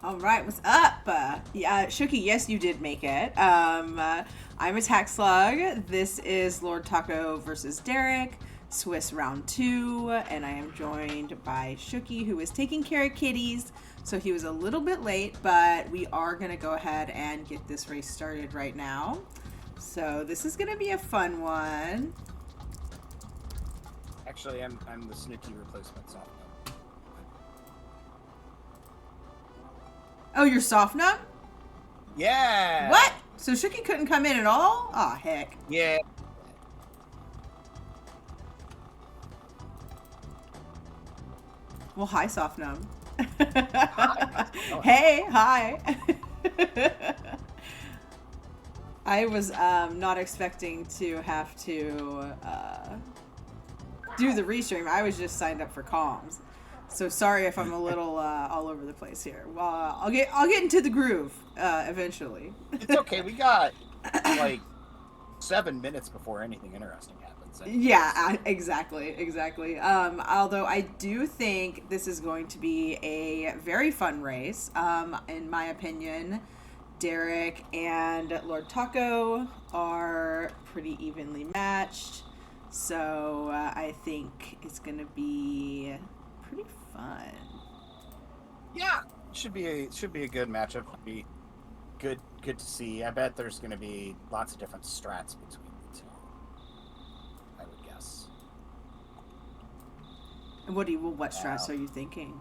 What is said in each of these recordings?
All right, what's up? Yeah, Shuki, yes, you did make it. I'm Attack Slug. This is Lord Taco versus Derrick, Swiss round two, and I am joined by Shuki, who is taking care of kitties. So he was a little bit late, but we are going to go ahead and get this race started right now. So this is going to be a fun one. Actually, I'm the Snooki replacement soft. Oh, you're soft nut? Yeah. What? So Shuki couldn't come in at all? Aw, heck. Yeah. Well, hi, Softnum. Oh, Hey, hi. I was not expecting to have to do the restream. I was just signed up for comms. So sorry if I'm a little all over the place here. Well, I'll get into the groove eventually. it's okay. We got like 7 minutes before anything interesting happens. Yeah, exactly. Although I do think this is going to be a very fun race. In my opinion, Derrick and Lord Taco are pretty evenly matched. So I think it's going to be pretty fun. Yeah, should be a good matchup. Be good to see. I bet there's going to be lots of different strats between the two. I would guess. And what strats are you thinking?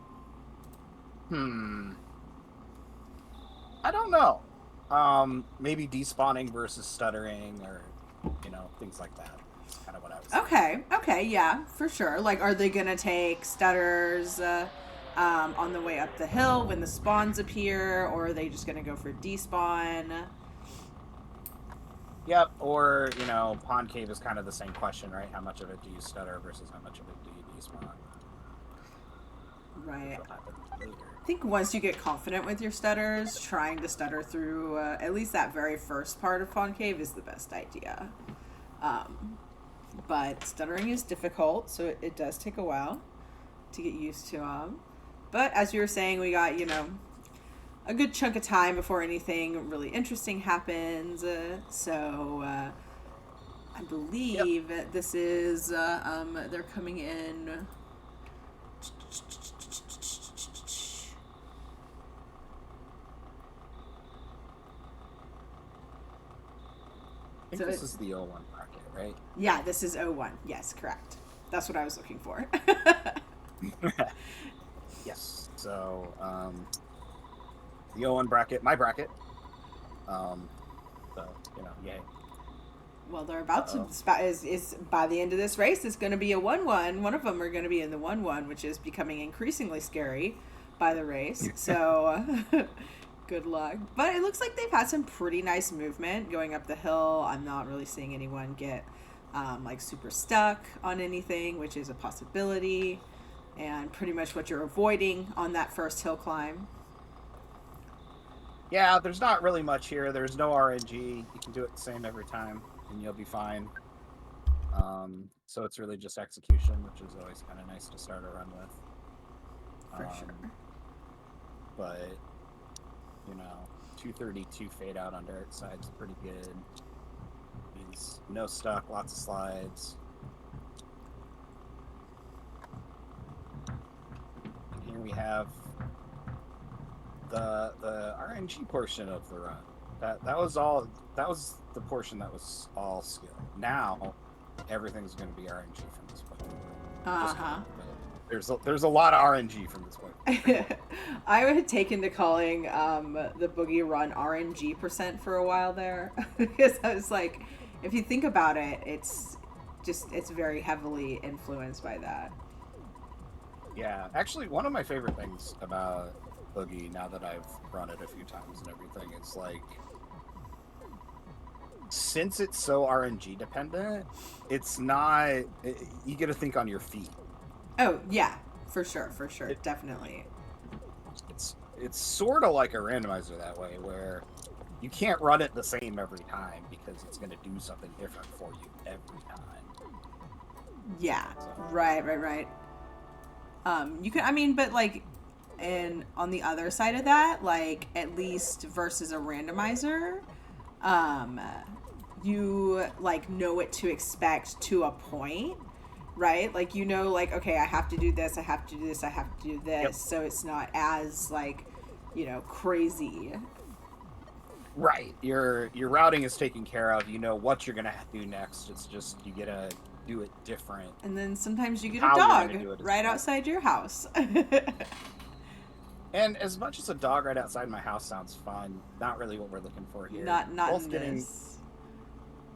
I don't know. Maybe despawning versus stuttering, or things like that. That's kind of what I was. Okay, yeah, for sure. Like, are they gonna take stutters on the way up the hill when the spawns appear, or are they just gonna go for despawn? Yep. Or Pond Cave is kind of the same question, right? How much of it do you stutter versus how much of it do you despawn? Right. I think once you get confident with your stutters, trying to stutter through at least that very first part of Pond Cave is the best idea. But stuttering is difficult, so it does take a while to get used to. But as you were saying, we got, a good chunk of time before anything really interesting happens. So I believe this is, they're coming in. I think this is the O1 bracket, right? Yeah, this is O1. Yes, correct. That's what I was looking for. Yes. So, the O1 bracket, my bracket. So, yay. Well, they're about to is by the end of this race, it's going to be a 1-1. One of them are going to be in the 1-1, which is becoming increasingly scary by the race. So, good luck. But it looks like they've had some pretty nice movement going up the hill. I'm not really seeing anyone get like super stuck on anything, which is a possibility, and pretty much what you're avoiding on that first hill climb. Yeah, there's not really much here. There's no RNG. You can do it the same every time, and you'll be fine. So it's really just execution, which is always kind of nice to start a run with. For sure. But 232 fade out on Derrick's side is pretty good. He's no stuck, lots of slides. And here we have the RNG portion of the run. That was the portion that was all skill. Now everything's going to be RNG from this point. There's a lot of RNG from this point. I had taken to calling the Boogey run RNG percent for a while there because I was like, if you think about it, it's very heavily influenced by that. Yeah, actually, one of my favorite things about Boogey, now that I've run it a few times and everything, it's like, since it's so RNG dependent, it's not. You get to think on your feet. Oh yeah, for sure, definitely. It's sort of like a randomizer that way, where you can't run it the same every time because it's going to do something different for you every time. Yeah, right. You can, I mean, but like, and on the other side of that, like at least versus a randomizer, you like know what to expect to a point, right? Like, you know, like, okay, I have to do this, I have to do this, I have to do this. Yep. So it's not as like, you know, crazy. Right. Your routing is taken care of. You know what you're gonna do next. It's just you gotta do it different. And then sometimes you get a dog right outside your house. And as much as a dog right outside my house sounds fun, not really what we're looking for here. Not this.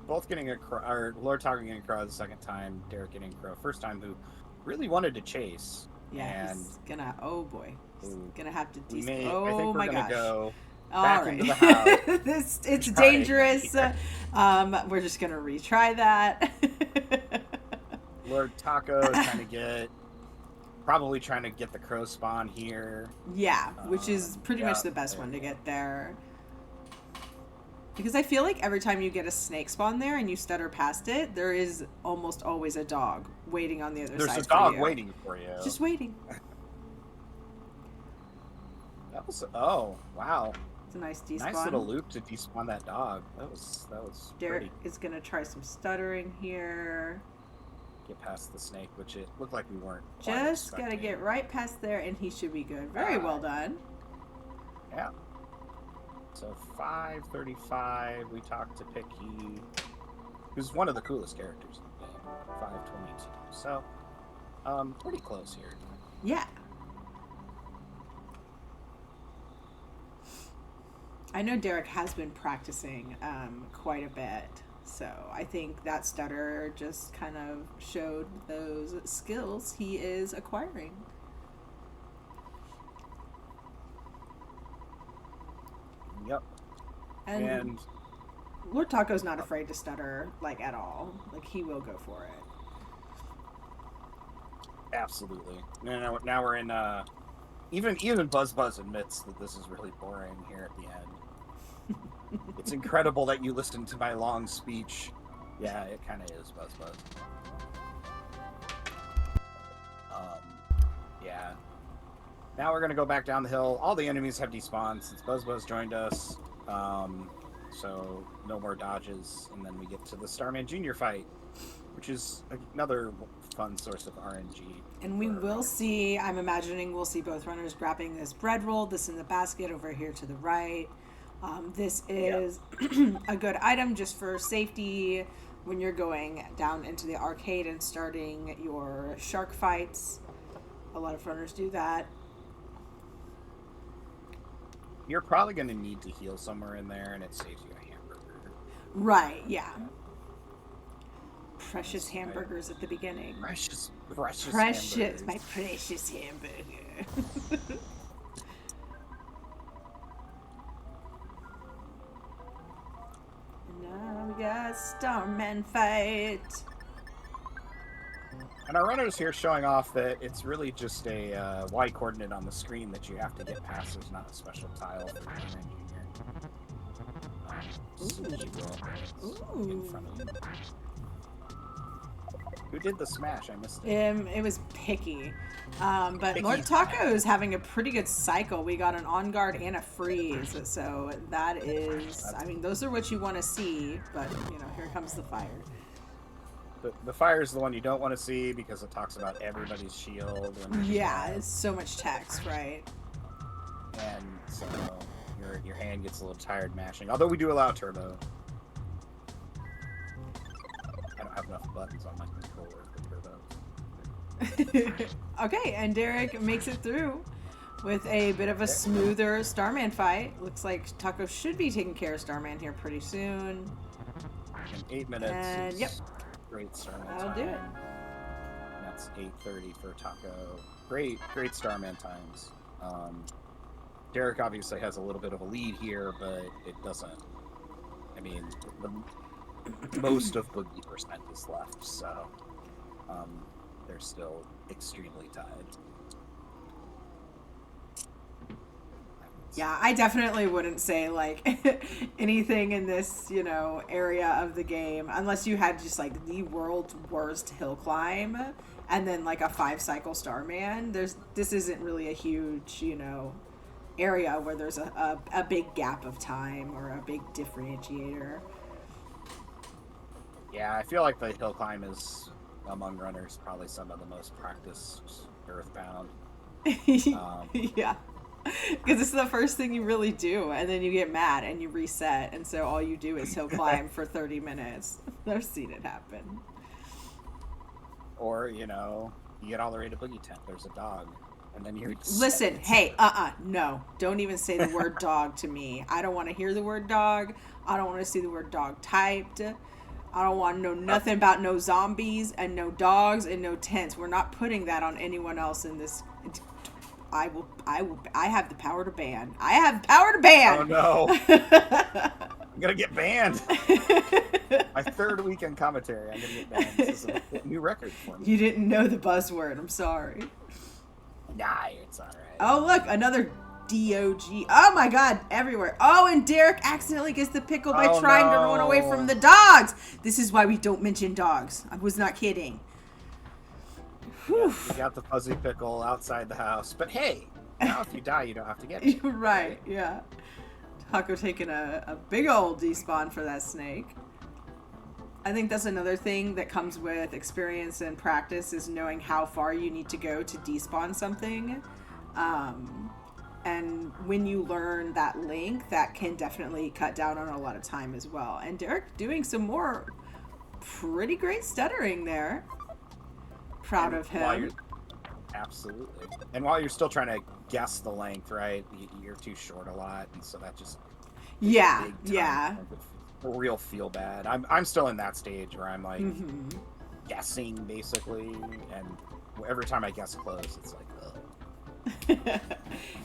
Both getting a crow, or Lord Taco getting a crow the second time, Derrick getting a crow first time, who really wanted to chase. Yeah, and he's gonna. Oh boy, he's gonna have to. I think we're gonna go all back right. into the house. It's dangerous. We're just gonna retry that. Lord Taco is probably trying to get the crow spawn here. Yeah, which is pretty much the best one to get there. Because I feel like every time you get a snake spawn there and you stutter past it, there is almost always a dog waiting on the other side. There's a dog waiting for you. Just waiting. That was wow. It's a nice despawn. Nice little loop to despawn that dog. That was Derrick pretty. Is gonna try some stuttering here. Get past the snake, which it looked like we weren't. Just gotta get right past there, and he should be good. Very well done. Yeah. So 5:35. We talked to Picky, who's one of the coolest characters in the game. 5:22. So, pretty close here. Yeah. I know Derrick has been practicing quite a bit, so I think that stutter just kind of showed those skills he is acquiring. Yep. And Lord Taco's not afraid to stutter, like, at all. Like, he will go for it. Absolutely. Now we're in, even Buzz admits that this is really boring here at the end. It's incredible that you listened to my long speech. Yeah, it kind of is, Buzz. Yeah. Now we're going to go back down the hill. All the enemies have despawned since Buzz joined us. So no more dodges. And then we get to the Starman Jr. fight, which is another fun source of RNG. And we will see, I'm imagining we'll see both runners grabbing this bread roll, this in the basket over here to the right. This is a good item just for safety when you're going down into the arcade and starting your shark fights. A lot of runners do that. You're probably going to need to heal somewhere in there, and it saves you a hamburger. Right, yeah. Precious hamburgers at the beginning. Precious hamburgers. My precious hamburger. Now we got Starman fight. And our runner's here showing off that it's really just a Y coordinate on the screen that you have to get past. There's not a special tile for Starman Jr. In front of you. Who did the smash? I missed it. It was Picky. But Lord Taco is having a pretty good cycle. We got an on guard and a freeze. So that is, I mean, those are what you want to see. But, you know, here comes the fire. The fire is the one you don't want to see because it talks about everybody's shield. Yeah, it's so much text, right? And so your hand gets a little tired mashing. Although we do allow turbo. I don't have enough buttons on my controller for turbo. Okay, and Derrick makes it through with a bit of a smoother Starman fight. Looks like Taco should be taking care of Starman here pretty soon. In 8 minutes. And yep. Great Starman That'll time. do it. And that's 8:30 for Taco. Great Starman times. Derrick obviously has a little bit of a lead here, but it doesn't. I mean, most of Boogey percent is left, so they're still extremely tied. Yeah, I definitely wouldn't say like anything in this, area of the game unless you had just like the world's worst hill climb and then like a 5 cycle Starman. This isn't really a huge, area where there's a big gap of time or a big differentiator. Yeah, I feel like the hill climb is, among runners, probably some of the most practiced Earthbound. Yeah. Because it's the first thing you really do, and then you get mad and you reset, and so all you do is hill climb for 30 minutes. I've seen it happen. Or, you get all the way to Boogey Tent, there's a dog, and then you listen, hey, no. Don't even say the word dog to me. I don't want to hear the word dog. I don't want to see the word dog typed. I don't want to know nothing about no zombies and no dogs and no tents. We're not putting that on anyone else in this. I have the power to ban. I have the power to ban. Oh no. I'm gonna get banned. My 3rd week in commentary, I'm gonna get banned. This is a new record for me. You didn't know the buzzword. I'm sorry. Nah, it's alright. Oh look, another DOG. Oh my god, everywhere. Oh, and Derrick accidentally gets the pickle by trying to run away from the dogs. This is why we don't mention dogs. I was not kidding. Yeah, you got the fuzzy pickle outside the house. But hey, now if you die, you don't have to get it. Right, yeah. Taco taking a big old despawn for that snake. I think that's another thing that comes with experience and practice is knowing how far you need to go to despawn something. And when you learn that link, that can definitely cut down on a lot of time as well. And Derrick doing some more pretty great stuttering there. Proud of him. Absolutely. And while you're still trying to guess the length, right? You're too short a lot, and so that just yeah. Real feel bad. I'm still in that stage where I'm like guessing basically, and every time I guess close, it's like ugh.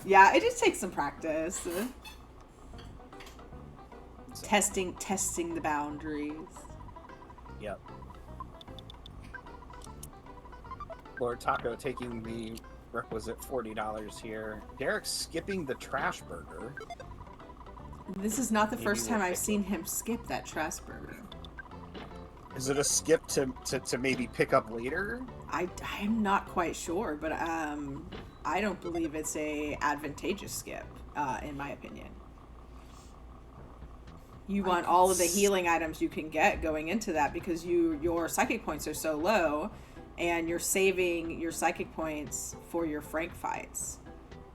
Yeah, it just takes some practice. Testing the boundaries. Yep. Lord Taco taking the requisite $40 here. Derrick skipping the trash burger. This is not the first time I've seen him skip that trash burger. Is it a skip to maybe pick up later? I'm not quite sure, but I don't believe it's a advantageous skip, in my opinion. You want all of the healing items you can get going into that because your psychic points are so low. And you're saving your psychic points for your Frank fights.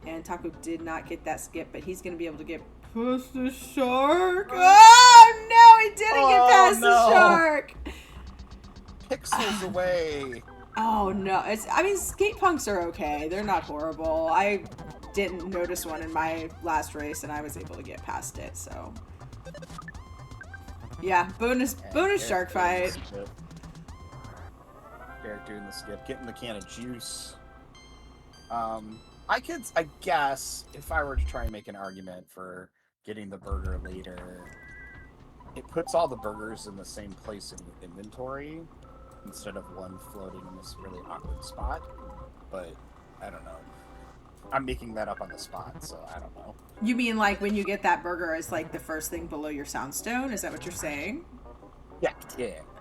And Taco did not get that skip, but he's going to be able to get past the shark. Oh, no, he didn't get past the shark. Pixels away. Oh, no. Skate punks are okay. They're not horrible. I didn't notice one in my last race, and I was able to get past it, so. Yeah, bonus shark fight. Derrick doing the skip, getting the can of juice. I guess, if I were to try and make an argument for getting the burger later, it puts all the burgers in the same place in your inventory instead of one floating in this really awkward spot. But I don't know. I'm making that up on the spot, so I don't know. You mean like when you get that burger as like the first thing below your soundstone? Is that what you're saying? Yeah.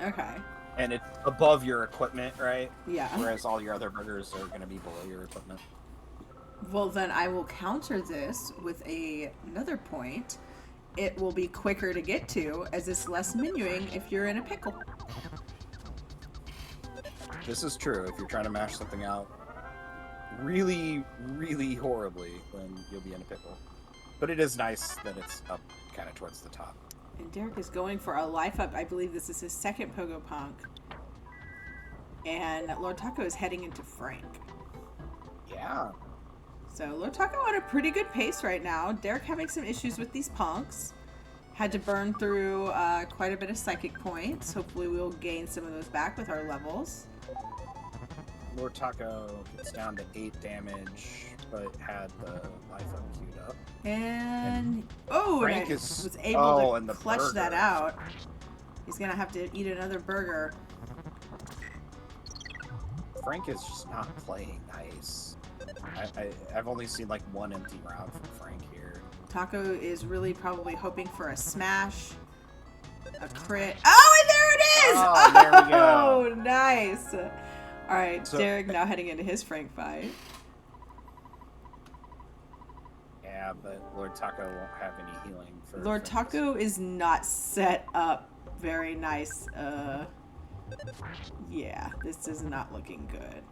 Okay. And it's above your equipment, right? Yeah. Whereas all your other burgers are going to be below your equipment. Well, then I will counter this with another point. It will be quicker to get to, as it's less menuing if you're in a pickle. This is true. If you're trying to mash something out really, really horribly, then you'll be in a pickle. But it is nice that it's up kind of towards the top. And Derrick is going for a life up. I believe this is his second Pogo Punk. And Lord Taco is heading into Frank. Yeah. So Lord Taco on a pretty good pace right now. Derrick having some issues with these punks. Had to burn through quite a bit of psychic points. Hopefully we'll gain some of those back with our levels. Lord Taco gets down to 8 damage, but had the life up queued up. And Frank was able to clutch burger. that out. He's gonna have to eat another burger. Frank is just not playing nice. I've only seen like one empty round from Frank here. Taco is really probably hoping for a smash. A crit. Oh, and there it is! Oh, there we go. Oh, nice. All right, So, Derrick now heading into his Frank fight. Yeah, but Lord Taco won't have any healing for Lord Taco is not set up very nice. Yeah, this is not looking good.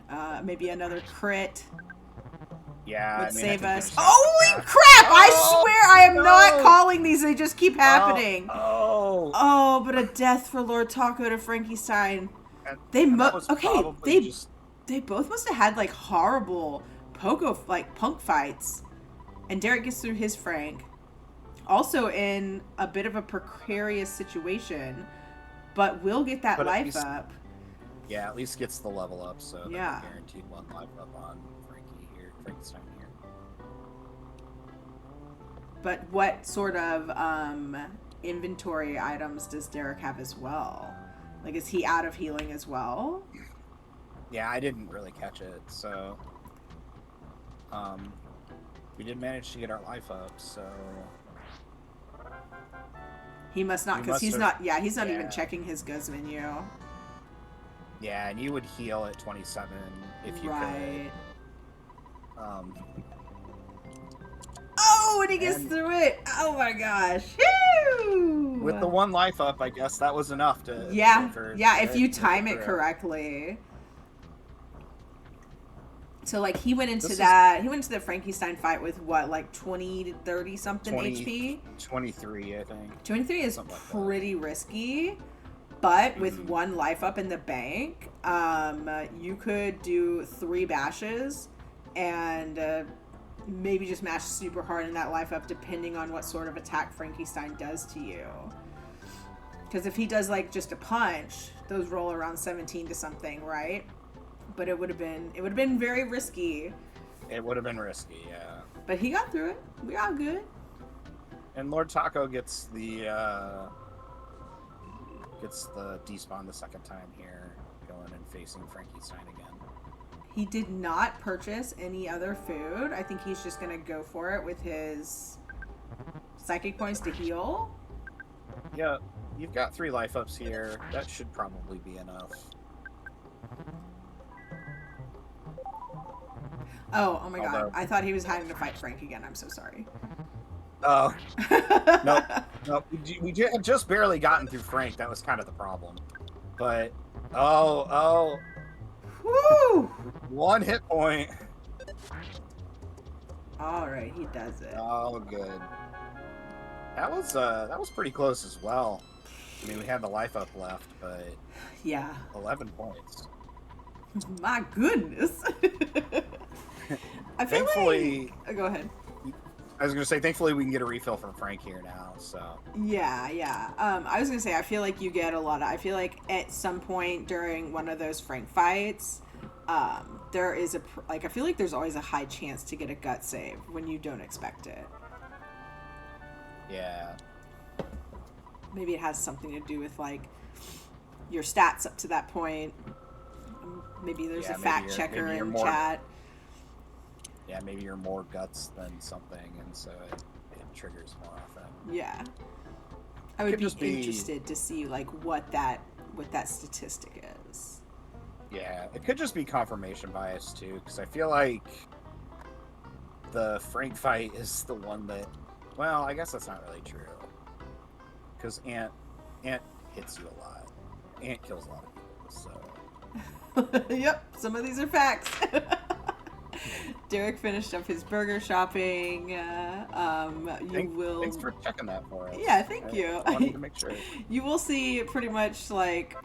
Maybe another crit Yeah, would save us. Holy Holy crap! I swear I am not calling these. They just keep happening. Oh, but a death for Lord Taco to Frankenstein. They both must have had like horrible punk fights. And Derrick gets through his Frank. Also in a bit of a precarious situation, but will get that life up. Yeah, at least gets the level up, so yeah, guaranteed 1 life up on Frankenstein here. But what sort of inventory items does Derrick have as well? Like, is he out of healing as well? Yeah, I didn't really catch it, so we did manage to get our life up, so he must not, because he's not even checking his goods menu. Yeah, and you would heal at 27 if you could. Oh, and he gets through it. Oh my gosh. Woo! With the 1 life up, I guess that was enough to. If you time it correctly. So like he went into the Frankenstein fight with what, like 20 to 30 something HP? 23, I think. 23 is pretty risky. But with 1 life up in the bank, you could do 3 bashes and maybe just mash super hard in that life up, depending on what sort of attack Frankenstein does to you. Because if he does like just a punch, those roll around 17 to something, right? But it would have been very risky. It would have been risky, yeah. But he got through it. We all good. And Lord Taco gets the despawn the second time here, going and facing Frankenstein again. He did not purchase any other food. I think he's just gonna go for it with his psychic points to heal. Yeah, you've got 3 life ups here. That should probably be enough. Oh my god. I thought he was having to fight Frank again. I'm so sorry. Oh. Nope. We had just barely gotten through Frank. That was kind of the problem. But, Woo! 1 hit point. Alright, he does it. Oh, good. That was pretty close as well. I mean, we had the life up left, but... Yeah. 11 points. My goodness. I feel thankfully... like... go ahead. I was going to say, thankfully we can get a refill from Frank here now, so... Yeah. I was going to say, I feel like you get a lot of... I feel like at some point during one of those Frank fights, there is a... Like, I feel like there's always a high chance to get a gut save when you don't expect it. Yeah. Maybe it has something to do with, like, your stats up to that point. Maybe there's a fact checker in chat. Yeah, maybe you're more guts than something, and so it triggers more often. Yeah. I would be interested to see, like, what that statistic is. Yeah, it could just be confirmation bias, too, because I feel like the Frank fight is the one that... Well, I guess that's not really true. Because Ant hits you a lot. Ant kills a lot of people, so... Yep, some of these are facts. Derrick finished up his burger shopping. Thanks for checking that for us. Yeah, thank you. I wanted to make sure. You will see pretty much, like,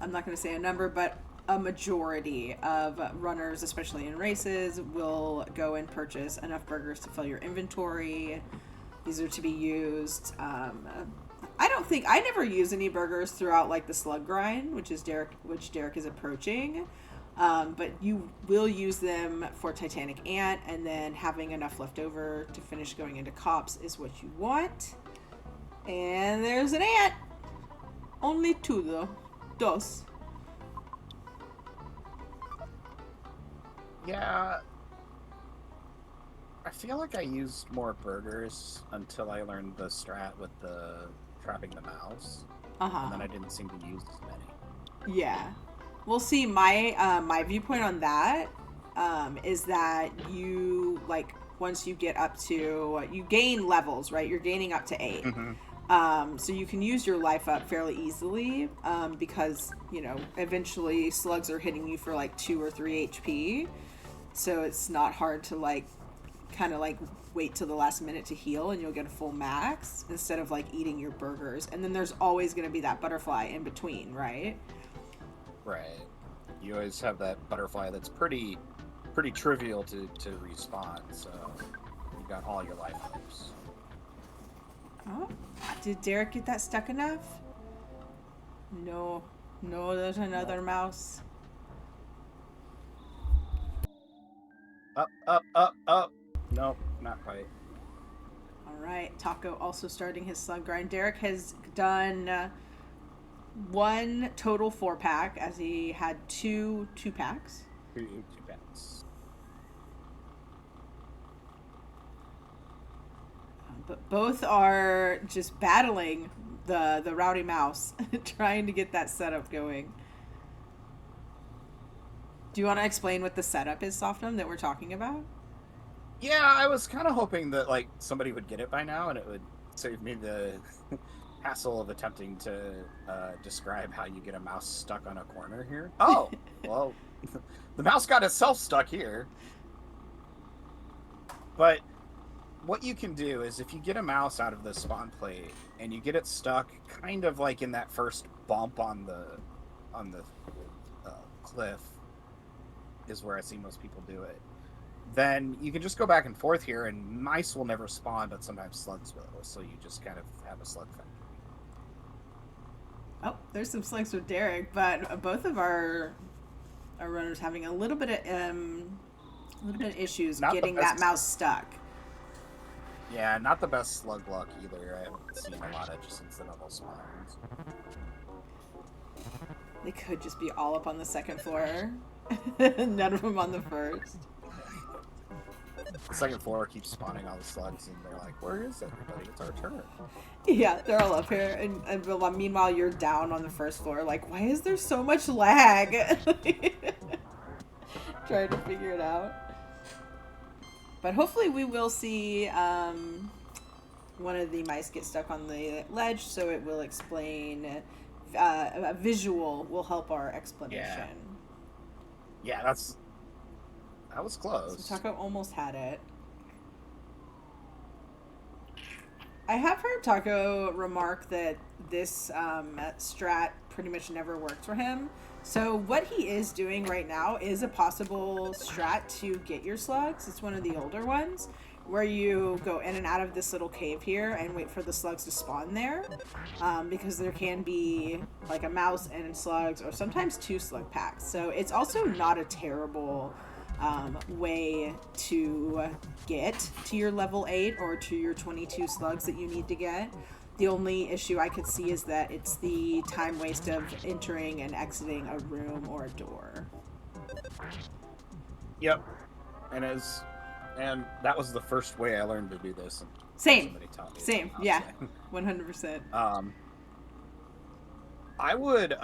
I'm not going to say a number, but a majority of runners, especially in races, will go and purchase enough burgers to fill your inventory. These are to be used. I never use any burgers throughout, like, the slug grind, which Derrick is approaching. But you will use them for Titanic Ant, and then having enough left over to finish going into cops is what you want. And there's an ant. Only 2 though. Dos. Yeah. I feel like I used more burgers until I learned the strat with the trapping the mouse, and then I didn't seem to use as many. Yeah. Well, see, my viewpoint on that is that you like once you get up to you gain levels, right? You're gaining up to 8. Mm-hmm. So you can use your life up fairly easily because eventually slugs are hitting you for like 2 or 3 HP. So it's not hard to like kind of like wait till the last minute to heal and you'll get a full max instead of like eating your burgers. And then there's always going to be that butterfly in between, right? Right. You always have that butterfly that's pretty trivial to respawn, so you got all your life hopes. Oh, did Derrick get that stuck enough? No, there's another mouse. Up. Nope, not quite. All right, Taco also starting his slug grind. Derrick has done 1 total 4-pack as he had 2 2-packs. 2 packs. But both are just battling the rowdy mouse, trying to get that setup going. Do you want to explain what the setup is, Softum, that we're talking about? Yeah, I was kind of hoping that like somebody would get it by now, and it would save me the hassle of attempting to describe how you get a mouse stuck on a corner here. Oh, well, the mouse got itself stuck here. But what you can do is if you get a mouse out of the spawn plate and you get it stuck kind of like in that first bump on the cliff is where I see most people do it, then you can just go back and forth here and mice will never spawn, but sometimes slugs will, so you just kind of have a slug factory. Oh, there's some slugs with Derrick, but both of our runners having a little bit of issues getting that mouse stuck. Yeah, not the best slug luck either. I haven't seen a lot of just incidental spawns. They could just be all up on the second floor. None of them on the first. The second floor keeps spawning all the slugs, and they're like, "Where is everybody? It's our turn." Yeah, they're all up here, and meanwhile you're down on the first floor. Like, why is there so much lag? Trying to figure it out. But hopefully we will see one of the mice get stuck on the ledge, so it will explain. A visual will help our explanation. Yeah, that was close. So Taco almost had it. I have heard Taco remark that this strat pretty much never worked for him. So what he is doing right now is a possible strat to get your slugs. It's one of the older ones where you go in and out of this little cave here and wait for the slugs to spawn there. Because there can be like a mouse and slugs or sometimes 2 slug packs. So it's also not a terrible way to get to your level 8 or to your 22 slugs that you need to get. The only issue I could see is that it's the time waste of entering and exiting a room or a door. Yep. And that was the first way I learned to do this. And Same. Yeah. 100%. I would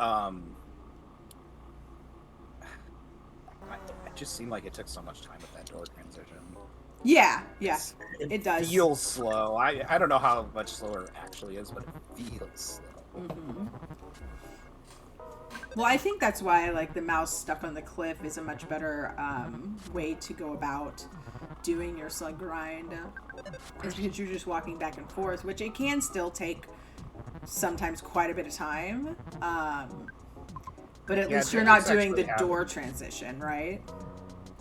it just seemed like it took so much time with that door transition. Yeah, it does. Feels slow. I don't know how much slower it actually is, but it feels slow. Mm-hmm. Well, I think that's why like the mouse stuck on the cliff is a much better way to go about doing your slug grind. Is because you're just walking back and forth, which it can still take sometimes quite a bit of time. But at least you're not doing the door transition, right?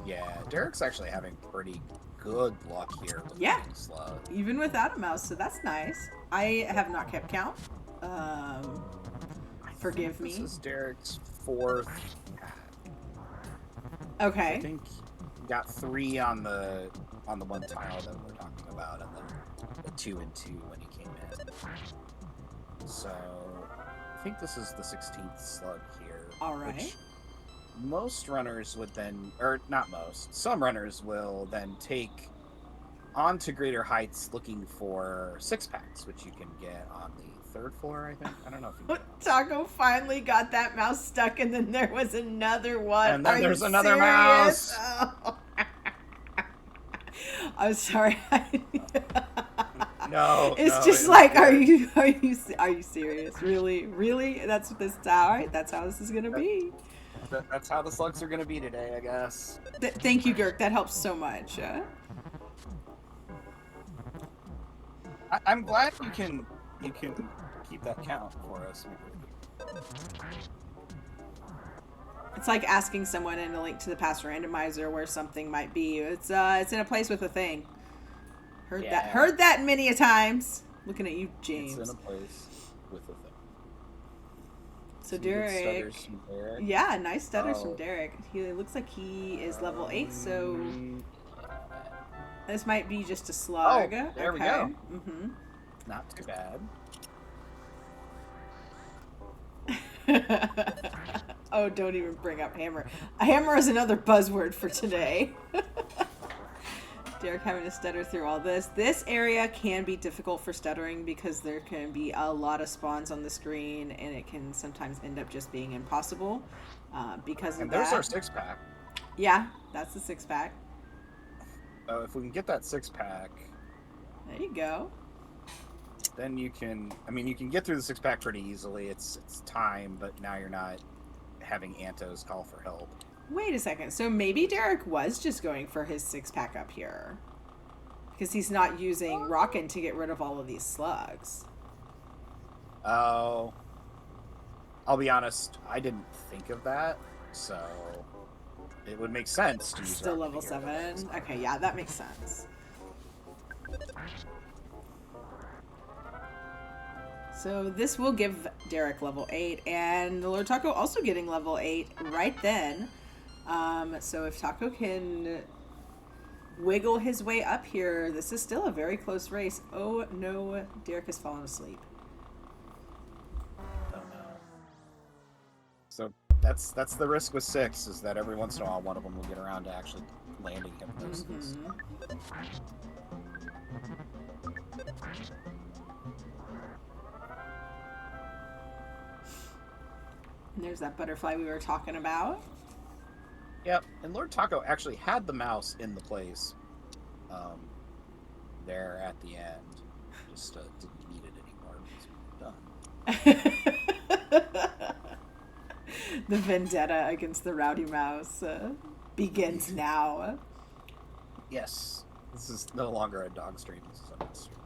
Yeah, Derrick's actually having pretty good luck here with slug. Even without a mouse, so that's nice. I have not kept count. Forgive me. This is Derrick's 4th. Okay. I think he got 3 on the one tile that we're talking about, and then the 2 and 2 when he came in. So I think this is the 16th slug here. All right. Which most runners would then, or not most, some runners will then take on to greater heights looking for 6-packs, which you can get on the 3rd floor, I think. I don't know if you can get on. Taco finally got that mouse stuck, and then there was another one. And then there's another serious? mouse. Oh. I'm sorry. No. It's just like, are you serious? Really? That's what this. All right, that's how this is gonna be. That's how the slugs are gonna be today, I guess. Thank you, Girk. That helps so much. I'm glad you can keep that count for us. It's like asking someone in a link to the past randomizer where something might be. It's in a place with a thing. Heard that many a times. Looking at you, James. It's in a place with a thing. So Derrick. Yeah, nice stutters from Derrick. He looks like he is level 8, so this might be just a slug. Oh, there we go. Mm-hmm. Not too bad. Oh, don't even bring up hammer. A hammer is another buzzword for today. Derrick having to stutter through all this. This area can be difficult for stuttering because there can be a lot of spawns on the screen, and it can sometimes end up just being impossible because of that. And there's our 6-pack. Yeah, that's the 6-pack. So if we can get that 6-pack, there you go. Then you can get through the 6-pack pretty easily. It's time, but now you're not having Antos call for help. Wait a second. So maybe Derrick was just going for his 6-pack up here because he's not using Rockin' to get rid of all of these slugs. Oh, I'll be honest. I didn't think of that, so it would make sense to use Still Rockin' level 7. Okay, yeah, that makes sense. So this will give Derrick level 8, and the Lord Taco also getting level 8 right then. So if Taco can wiggle his way up here, this is still a very close race. Oh no, Derrick has fallen asleep. Oh no. So that's the risk with 6, is that every once in a while one of them will get around to actually landing hypnosis. And there's that butterfly we were talking about. Yep, and Lord Taco actually had the mouse in the place there at the end. Just didn't need it anymore because we were done. The vendetta against the rowdy mouse begins now. Yes, this is no longer a dog stream. This is a mouse stream.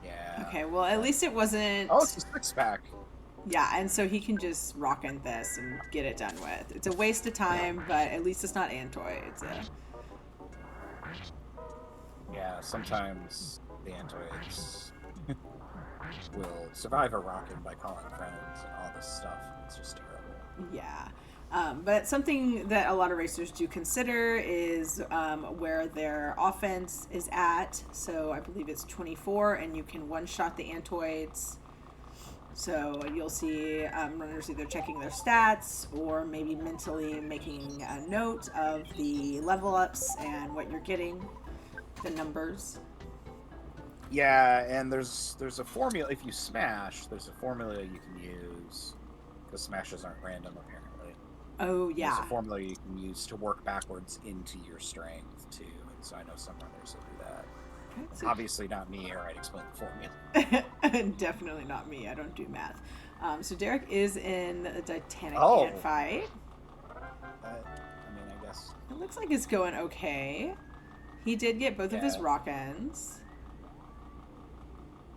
Yeah. Okay, well, at least it wasn't... Oh, it's a 6-pack. Yeah, and so he can just rock in this and get it done with. It's a waste of time, but at least it's not Antoids. Yeah, sometimes the Antoids will survive a rocket by calling friends and all this stuff. It's just terrible. Yeah. But something that a lot of racers do consider is where their offense is at. So I believe it's 24, and you can one-shot the Antoids. So you'll see runners either checking their stats or maybe mentally making a note of the level ups and what you're getting, the numbers. Yeah, and there's a formula. If you smash, there's a formula you can use, because smashes aren't random apparently. Oh, yeah. There's a formula you can use to work backwards into your strength, too. And so I know some runners will do that. Okay, so obviously not me, or I'd explain the formula. Definitely not me. I don't do math. So Derrick is in the Titanic fight. I guess. It looks like it's going okay. He did get both of his rock ends.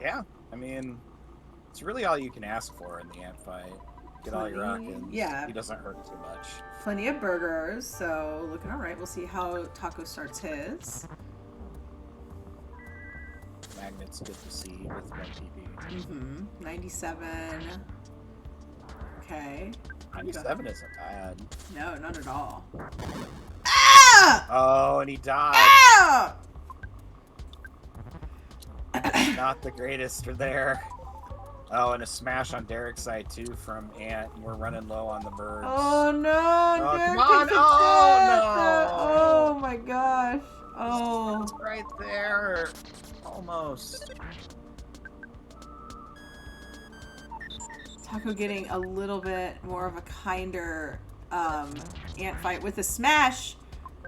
Yeah, I mean, it's really all you can ask for in the ant fight. Get all your rockets. Yeah. He doesn't hurt too much. Plenty of burgers, so looking all right. We'll see how Taco starts his. Magnet's good to see with 1 PP. 97. Okay. 97 isn't bad. No, not at all. Ah! Oh, and he died. Ah! Not the greatest for there. Oh, and a smash on Derrick's side too from Ant. We're running low on the birds. Oh no! Oh, Derrick come on! takes a Oh death. Oh no! my gosh! Oh. It's right there. Almost. Taco getting a little bit more of a kinder Ant fight with a smash.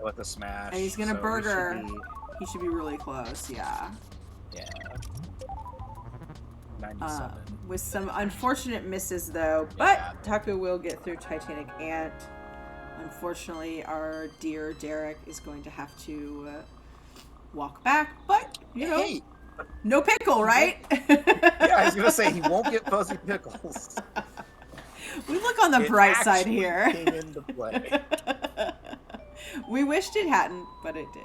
With a smash. And he's gonna burger. He should be really close, yeah. Yeah. 97. With some unfortunate misses, though. But Yeah. Taco will get through Titanic Ant. Unfortunately, our dear Derrick is going to have to walk back. But, you know, Hey. no pickle, right? Yeah, I was going to say, he won't get fuzzy pickles. We look on the bright side here. Came into play. We wished it hadn't, but it did.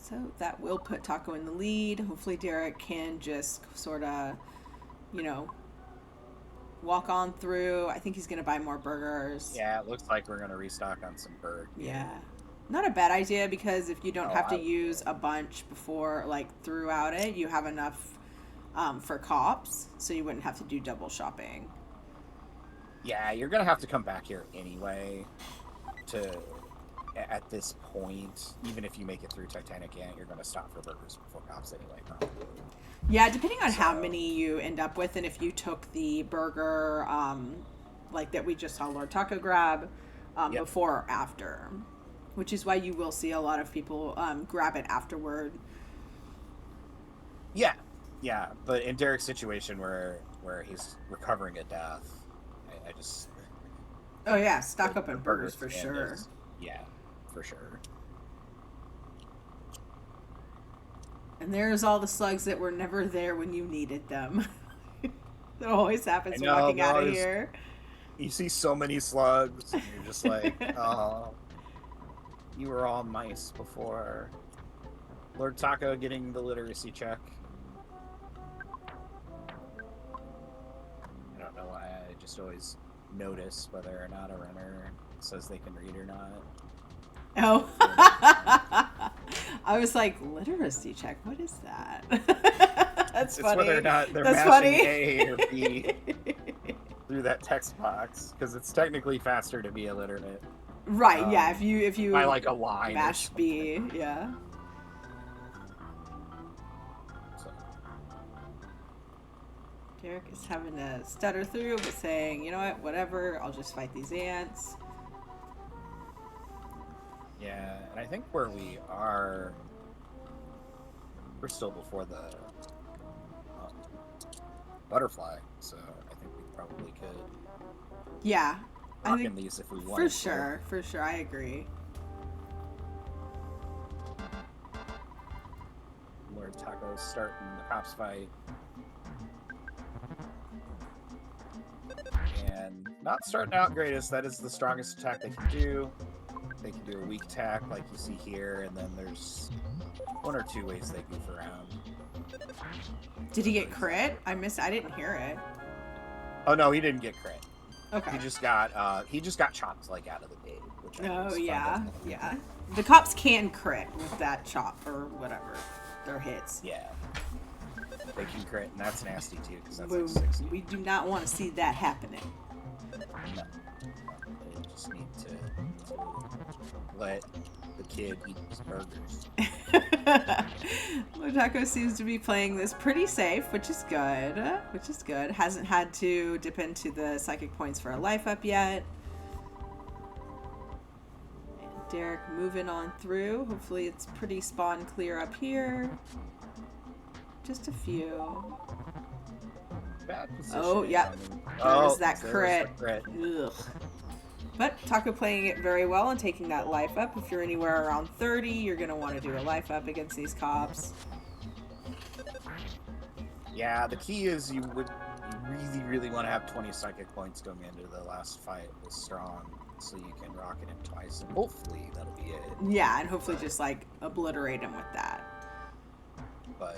So that will put Taco in the lead. Hopefully Derrick can just sort of, you know, walk on through. I think he's going to buy more burgers. Yeah, it looks like we're going to restock on some burgers. Yeah. Not a bad idea, because if you don't have to use a bunch before, like, throughout it, you have enough for cops, so you wouldn't have to do double shopping. Yeah, you're going to have to come back here anyway at this point. Even if you make it through Titanic Ant, you're going to stop for burgers before cops anyway, probably. Yeah, depending on how many you end up with, and if you took the burger, like that we just saw Lord Taco grab, before or after. Which is why you will see a lot of people grab it afterward. Yeah, but in Derrick's situation where he's recovering a death, I just... Oh yeah, stock up on burgers for sure. Yeah, for sure. And there's all the slugs that were never there when you needed them. It always happens walking out of here. You see so many slugs, and you're just like, oh... You were all mice before. Lord Taco getting the literacy check. I don't know why, I just always notice whether or not a runner says they can read or not. Oh. I was like, literacy check? What is that? That's funny. It's whether or not they're That's mashing funny. A or B through that text box, because it's technically faster to be illiterate. Right, yeah, if you by like a line mash B, yeah. So. Derrick is having to stutter through, but saying, you know what, whatever, I'll just fight these ants. Yeah, and I think where we are, we're still before the butterfly, so I think we probably could. Yeah. I think these if we wanted for sure, I agree. Lord Taco's starting the cops fight. And not starting out greatest, that is the strongest attack they can do. They can do a weak attack like you see here, and then there's one or two ways they goof around. Did he get crit? I didn't hear it. Oh no, he didn't get crit. Okay. He just got chopped like out of the gate. Oh yeah. The cops can crit with that chop or whatever. Their hits. Yeah. They can crit, and that's nasty too, because that's like 60. We do not want to see that happening. No. They just need to let the kid eat his burgers. Lord Taco seems to be playing this pretty safe, which is good. Hasn't had to dip into the psychic points for a life up yet. And Derrick moving on through. Hopefully it's pretty spawn clear up here. Just a few. Bad position. Oh, yep. There's that crit. Ugh. But Taco playing it very well and taking that life up. If you're anywhere around 30, you're going to want to do a life up against these cops. Yeah, the key is you really, really want to have 20 psychic points going into the last fight with Strong, so you can rocket him twice, and hopefully that'll be it. Yeah, and hopefully just, like, obliterate him with that. But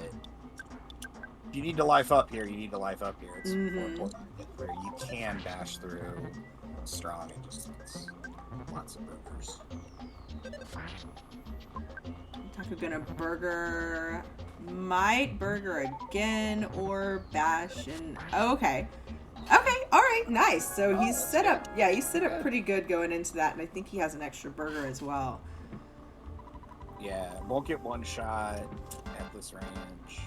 you need to life up here. It's more important to get where you can bash through Strong and just lots of burgers. Taco gonna burger. Might burger again or bash and... Oh, okay. Okay, alright, nice. So he's set up... Yeah, he's set up pretty good going into that, and I think he has an extra burger as well. Yeah, won't get one shot at this range.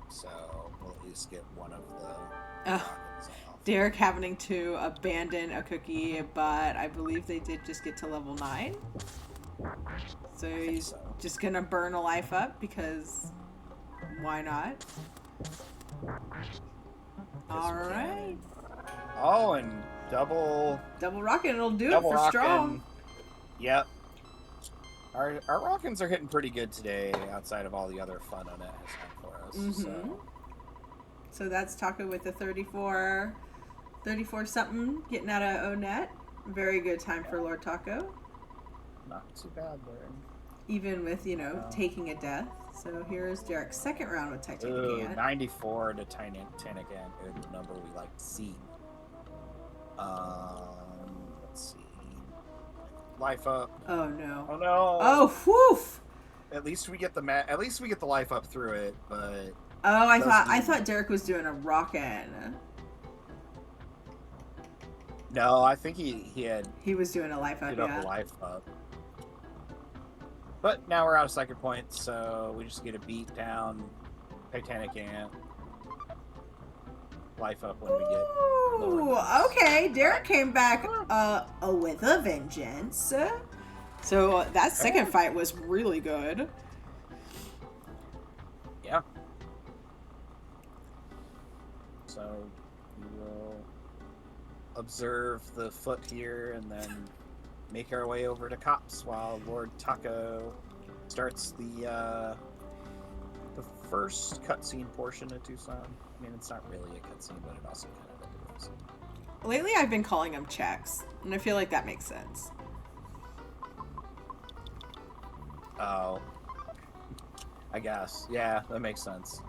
So we'll at least get one of the rockets off. Derrick having to abandon a cookie, but I believe they did just get to level 9. So he's just gonna burn a life up because why not? Alright. Oh, and double rocket, it'll do it for strong. Yep. Our rockets are hitting pretty good today, outside of all the other fun on it has had for us. So that's Taco with the 34 something, getting out of O-net. Very good time for Lord Taco. Not too bad there. Even with, taking a death. So here's Derrick's second round with Titanic Ant. 94 to Titanic Ant, a number we like to see. Let's see. Life up. Oh no. Oh no. Oh woof. At least we get the life up through it, but oh, I thought Derrick was doing a rocket. No, I think he was doing a life up. Yeah. A life up. But now we're out of second point, so we just get a beat down Titanic Ant. Life up when we get lower. Okay. Derrick came back with a vengeance. So that second fight was really good. Yeah. So we will observe the foot here and then make our way over to Cops while Lord Taco starts the first cutscene portion of Tucson. I mean, it's not really a cutscene, but it also kind of is. Lately, I've been calling them checks, and I feel like that makes sense. Oh, I guess. Yeah, that makes sense.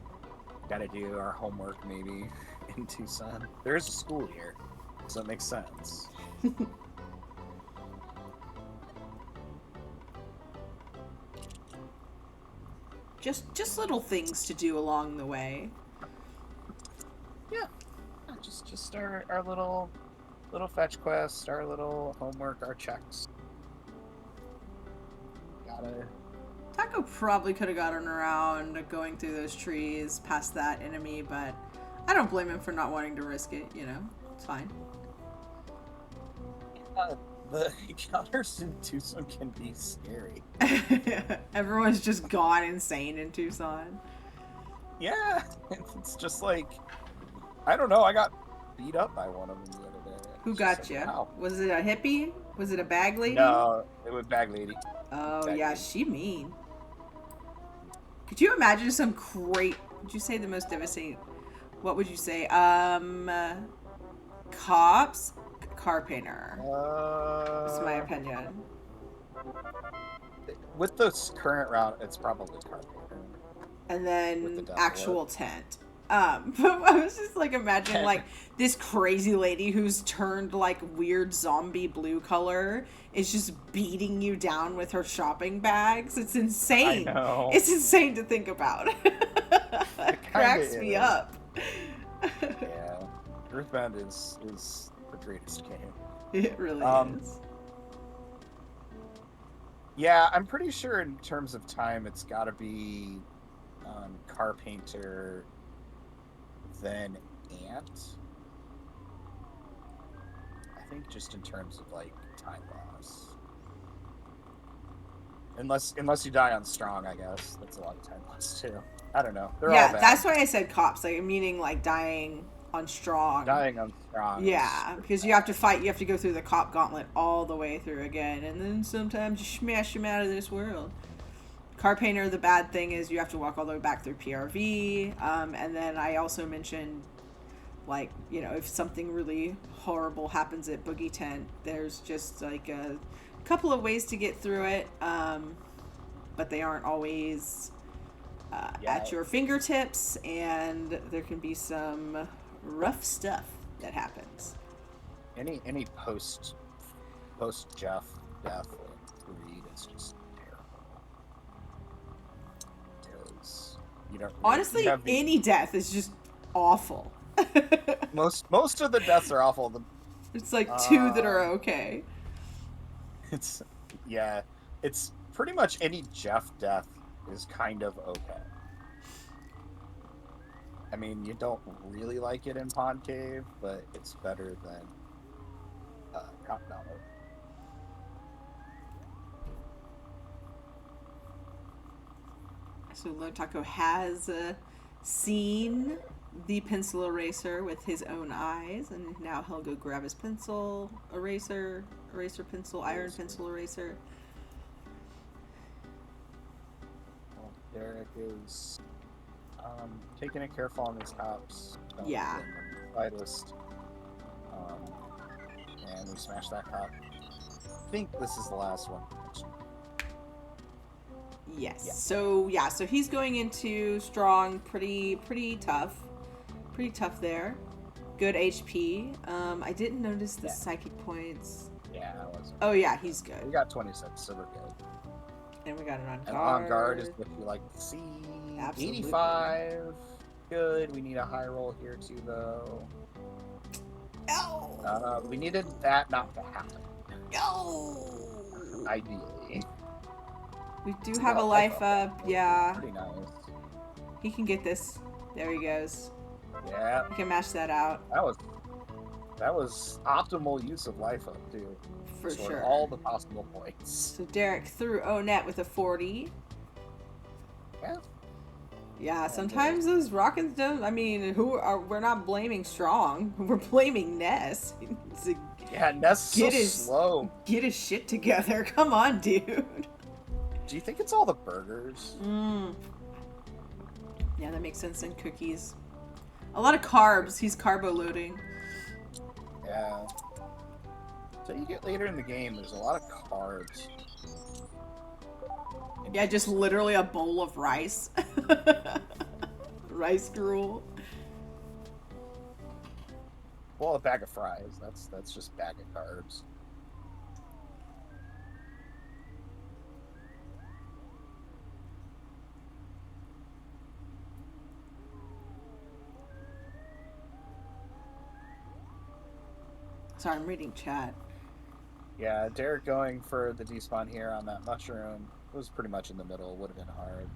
Got to do our homework maybe in Tucson. There is a school here, so it makes sense. Just little things to do along the way. Yeah, just our little fetch quests, our little homework, our checks. Taco probably could have gotten around going through those trees past that enemy, but I don't blame him for not wanting to risk it. It's fine. The encounters in Tucson can be scary. Everyone's just gone insane in Tucson. Yeah, it's just like, I don't know, I got beat up by one of them the other day. Who got you? Wow. Was it a hippie? Was it a bag lady? No, it was bag lady. Oh, yeah, she mean. Could you imagine some would you say the most devastating, what would you say? Cops? Car painter. That's my opinion. With this current route, it's probably car painter. And then actual tent. But I was just like imagining like this crazy lady who's turned like weird zombie blue color is just beating you down with her shopping bags. It's insane. I know. It's insane to think about. It cracks me up. Yeah. Earthbound is the greatest game. It really is. Yeah, I'm pretty sure in terms of time it's got to be car painter, then Ant. I think just in terms of like time loss. Unless you die on strong, I guess that's a lot of time loss too. I don't know. They're all bad. That's why I said cops, like meaning like dying on strong. Dying on strong. Yeah, because you have to fight. You have to go through the cop gauntlet all the way through again, and then sometimes you smash them out of this world. Car painter, the bad thing is you have to walk all the way back through PRV, and then I also mentioned, like, if something really horrible happens at Boogey Tent, there's just like a couple of ways to get through it, but they aren't always at your fingertips, and there can be some rough stuff that happens. Any post Jeff death It's just terrible. It is. You don't. Honestly, you have the, any death is just awful. most of the deaths are awful. It's like 2 that are okay. It's yeah. It's pretty much any Jeff death is kind of okay. I mean, you don't really like it in Pond Cave, but it's better than Cop Dollar. So Lord Taco has seen the pencil eraser with his own eyes, and now he'll go grab his pencil eraser pencil, iron pencil eraser. Well, Derrick is taking it careful on his hops. Yeah. Slightest. And we smash that cop. I think this is the last one. Yes. Yeah. So he's going into strong, pretty tough there. Good HP. I didn't notice the psychic points. Yeah, I was. Oh yeah, he's good. We got 26, so we're good. And we got an on guard. And on guard is what you like to see. Absolutely. 85. Good. We need a high roll here too, though. Oh. We needed that not to happen. Oh. Ideally. We do have a life up. Yeah. Pretty nice. He can get this. There he goes. Yeah. He can mash that out. That was optimal use of life up too. For sure. All the possible points. So Derrick threw Onet with a 40. Yeah. Yeah, sometimes those rockets don't. I mean, we're not blaming Strong. We're blaming Ness. Yeah, Ness is so slow. Get his shit together. Come on, dude. Do you think it's all the burgers? Yeah, that makes sense. And cookies. A lot of carbs. He's carbo loading. Yeah. So you get later in the game, there's a lot of carbs. Yeah, just literally a bowl of rice. Rice gruel. Well, a bag of fries. That's just bag of carbs. Sorry, I'm reading chat. Yeah, Derrick going for the despawn here on that mushroom. It was pretty much in the middle. Would have been hard.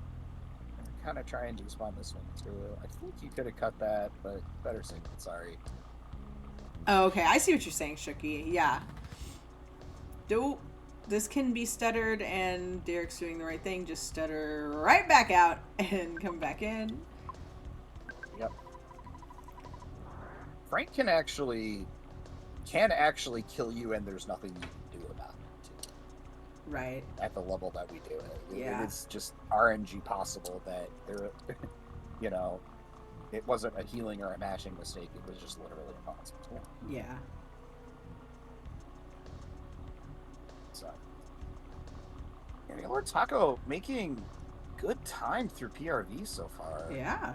Kind of try and despawn this one too. I think you could have cut that, but better safe than sorry. Oh, okay. I see what you're saying, Shooky. Yeah. This can be stuttered, and Derrick's doing the right thing. Just stutter right back out and come back in. Yep. Frank can actually kill you, and there's nothing you can do about it. Right. At the level that we do it. Yeah. It's just RNG possible that there, it wasn't a healing or a mashing mistake. It was just literally impossible. Yeah. So, Lord Taco making good time through PRV so far. Yeah.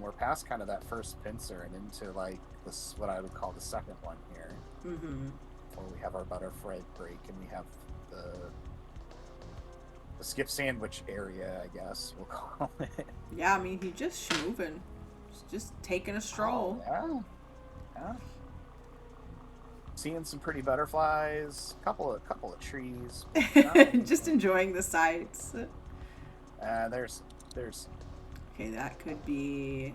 We're past kind of that first pincer and into like this, what I would call the second one here. Mm-hmm. Where we have our butterfly break and we have the skip sandwich area, I guess we'll call it. Yeah, I mean, he's just schmoovin'. Just taking a stroll. Oh, yeah. Seeing some pretty butterflies, couple of trees. Just enjoying the sights. There's. Okay, that could be.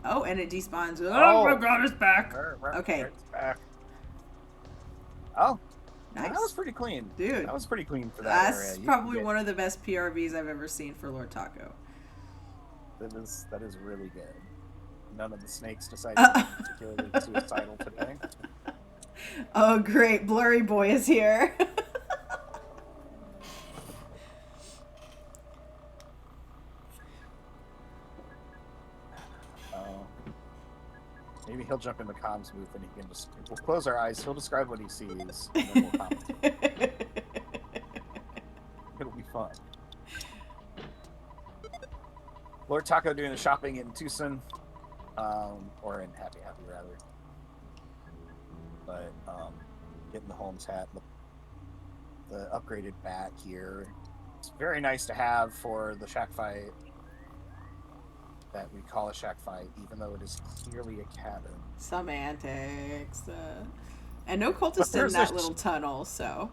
Oh, and it despawns. Oh my God, it's back. Okay. It's back. Oh, nice. That was pretty clean, dude. That was pretty clean for that area. That's probably one of the best PRVs I've ever seen for Lord Taco. That is really good. None of the snakes decided to be particularly suicidal today. Oh, great. Blurry Boy is here. Maybe he'll jump in the comms booth and he can just... We'll close our eyes. He'll describe what he sees, and then we'll comment. It'll be fun. Lord Taco doing the shopping in Tucson. Or in Happy Happy, rather. But, getting the Holmes hat. the upgraded bat here. It's very nice to have for the shack fight that we call a shack fight, even though it is clearly a cabin. Semantics. And no cultists in that little tunnel, so.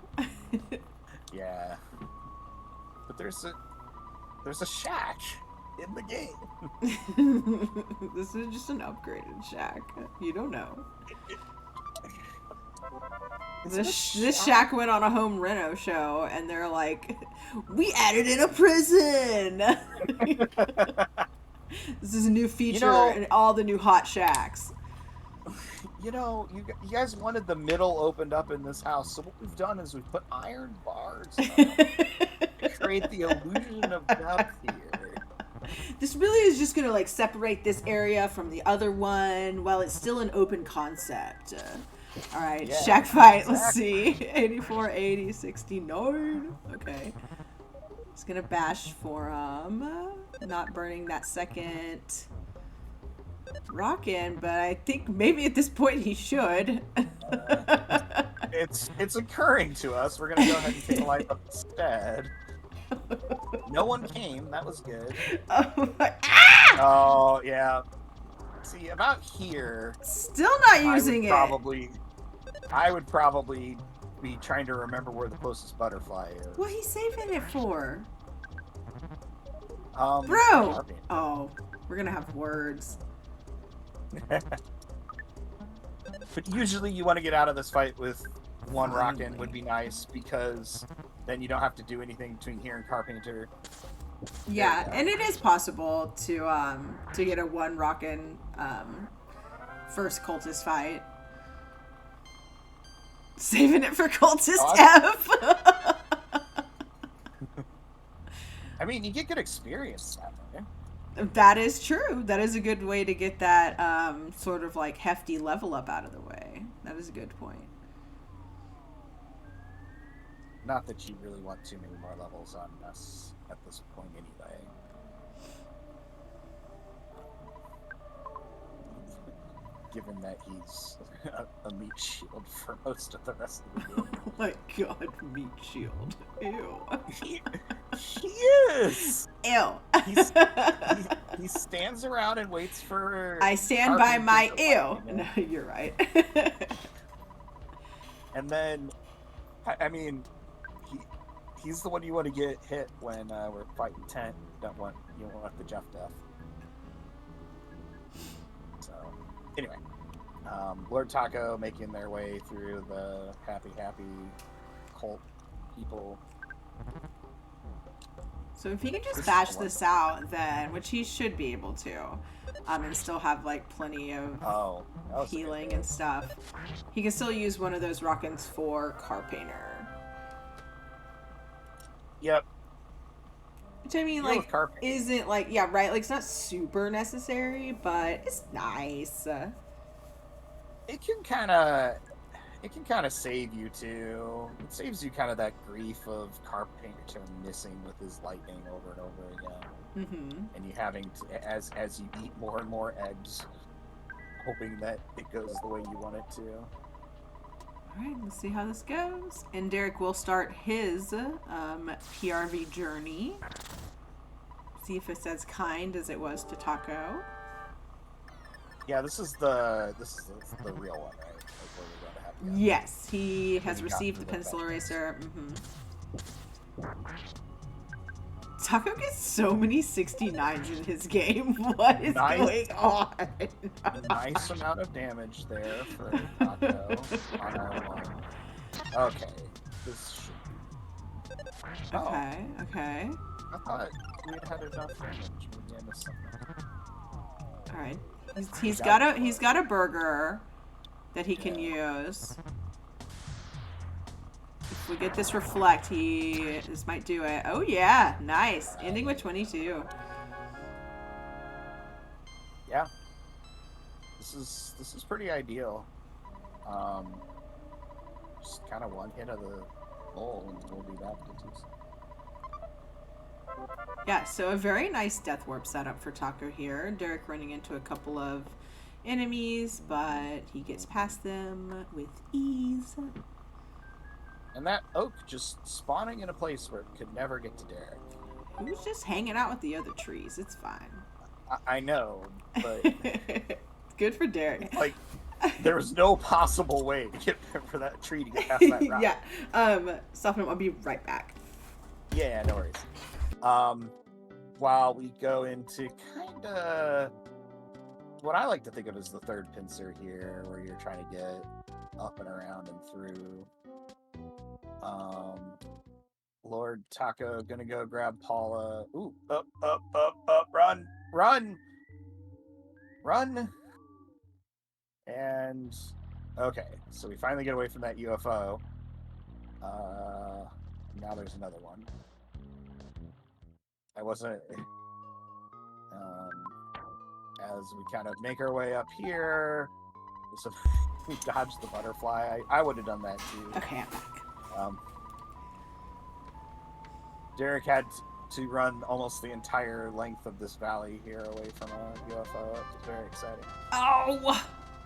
Yeah. But there's a shack in the game. This is just an upgraded shack. You don't know. This shack went on a home reno show, and they're like, we added in a prison! This is a new feature in all the new hot shacks. You know, you guys wanted the middle opened up in this house, so what we've done is we've put iron bars up to create the illusion of depth here. This really is just going to, like, separate this area from the other one while it's still an open concept. All right, yeah, shack fight, exactly. Let's see. 84, 80, 69. Okay. It's going to bash for not burning that second rock in, but I think maybe at this point he should. It's occurring to us. We're going to go ahead and take a life up instead. No one came. That was good. Oh, yeah. See, about here... Still not using it. I would probably be trying to remember where the closest butterfly is. What he's saving it for? Bro! Oh, we're going to have words. But usually you want to get out of this fight with one rock-in would be nice, because then you don't have to do anything between here and Carpenter. Yeah, and it is possible to get a one rock-in first cultist fight. Saving it for cultist F. I mean, you get good experience that way. That is true. That is a good way to get that sort of like hefty level up out of the way. That is a good point. Not that you really want too many more levels on us at this point anyway. Given that he's a meat shield for most of the rest of the game. Oh my god, meat shield. Ew. He is! Ew. He stands around and waits for... I stand by my ew. No, you're right. And then, I mean, he's the one you want to get hit when we're fighting tent. You don't want the Jeff death. So, anyway. Lord Taco making their way through the happy cult people. So if he can just bash this out, then, which he should be able to, and still have like plenty of healing and stuff, he can still use one of those rock-ins for Carpainter. Yep. Which I mean, like, isn't like, yeah, right, like it's not super necessary, but it's nice. It can kind of save you too. It saves you kind of that grief of Carpenter missing with his lightning over and over again, and you having to, as you eat more and more eggs, hoping that it goes the way you want it to. All right, let's see how this goes. And Derrick will start his PRV journey. See if it's as kind as it was to Taco. Yeah, this is the real one, right? Like where we're going to have yes, he has received the pencil eraser. Taco gets so many 69s in his game. What is going on? Nice amount of damage there for Taco on our one. Okay, this should be... Okay. I thought we had enough damage. Maybe I missed something. All right. He's got a burger that he can use. If we get this reflect, this might do it. Oh yeah, nice. Ending with 22. Yeah. This is pretty ideal. Just kind of one hit of the bowl and we'll be back to 2. Yeah, so a very nice Death Warp setup for Taco here. Derrick running into a couple of enemies, but he gets past them with ease. And that oak just spawning in a place where it could never get to Derrick. He was just hanging out with the other trees. It's fine. I know, but good for Derrick. Like, there was no possible way to get for that tree to get past that rock. Yeah. Stop him. I'll be right back. Yeah, no worries. While we go into kind of what I like to think of as the third pincer here, where you're trying to get up and around and through. Lord Taco gonna go grab Paula. Ooh, up, run, run, run. And okay, so we finally get away from that UFO. Now there's another one. I wasn't. As we kind of make our way up here, so we dodged the butterfly. I would have done that too. Okay, I'm back. Derrick had to run almost the entire length of this valley here away from a UFO. It was very exciting.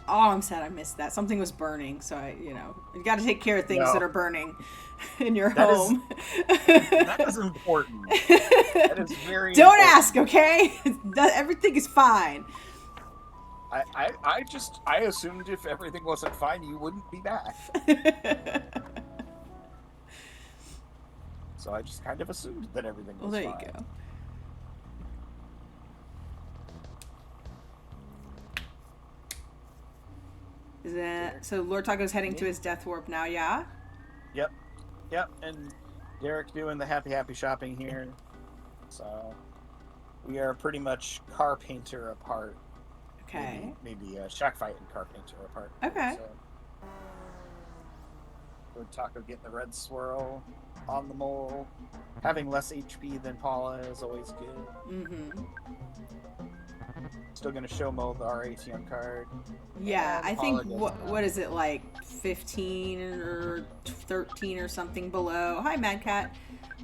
Oh, I'm sad I missed that. Something was burning, so you got to take care of things that are burning in your home. That is important. That is very Don't important. ask, okay? Everything is fine. I assumed if everything wasn't fine, you wouldn't be back. So I just kind of assumed that everything was fine. Well, there you go. Is that so? Lord Taco's heading to his death warp now, yeah? Yep, and Derrick doing the happy shopping here. So we are pretty much car painter apart. Okay. Maybe shack fight and car painter apart. Okay. So, Lord Taco getting the red swirl on the mole. Having less HP than Paula is always good. Mm-hmm. Still gonna show Mo our ATM card. Yeah, I think what is it, like 15 or 13 or something below. Hi, Mad Cat.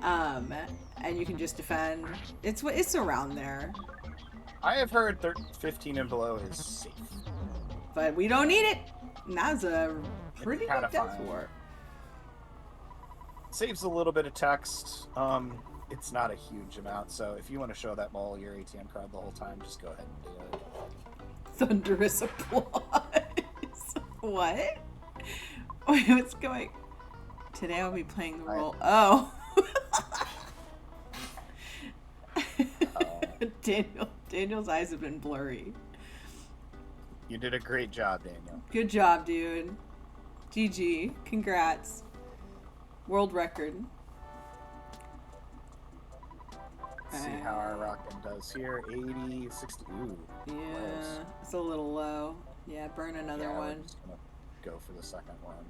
And you can just defend. It's around there. I have heard 15 and below is safe. But we don't need it. And that's a pretty good death warp. Saves a little bit of text. It's not a huge amount, so if you want to show that mole your ATM card the whole time, just go ahead and do it. Thunderous applause. What? Wait, what's going? Today I'll be playing the role. Oh. Daniel's eyes have been blurry. You did a great job, Daniel. Good job, dude. GG. Congrats. World record. See how our rockin' does here. 80, 60. Ooh. Yeah, close. It's a little low. Yeah, burn another one. We're just gonna go for the second one.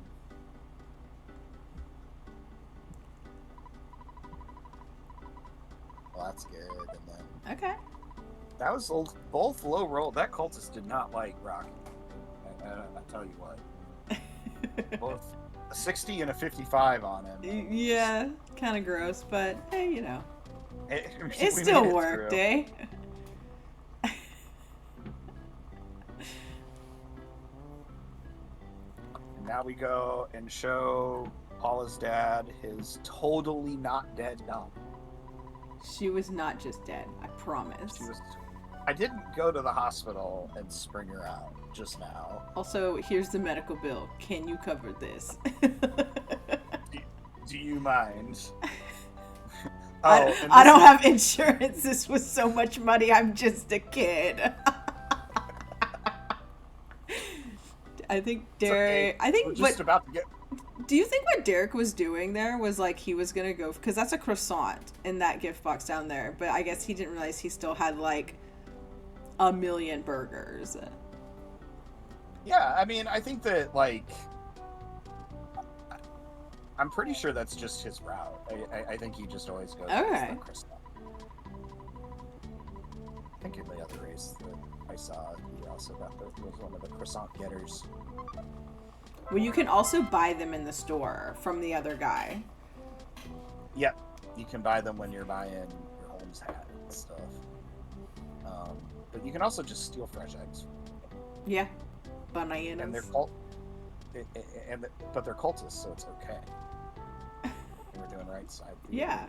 Well, that's good. And then okay. That was both low roll. That cultist did not like rocking. I tell you what. Both a 60 and a 55 on him. Yeah, kind of gross, but hey, it we still worked, eh? Now we go and show Paula's dad his totally not dead dump. She was not just dead, I promise. I didn't go to the hospital and spring her out just now. Also, here's the medical bill. Can you cover this? Do you mind? I don't have insurance. This was so much money. I'm just a kid. I think Derrick. Okay. We're just about to get. Do you think what Derrick was doing there was like he was gonna go, because that's a croissant in that gift box down there, but I guess he didn't realize he still had like a million burgers. Yeah, I mean, I think that like I'm pretty sure that's just his route. I think he just always goes. Okay. The croissant. I think in the other race that I saw, he also was one of the croissant getters. Well, you can also buy them in the store from the other guy. Yep, you can buy them when you're buying your Holmes hat and stuff. But you can also just steal fresh eggs. Yeah, bananas. And they're but they're cultists, so it's okay. We're doing right side. Yeah.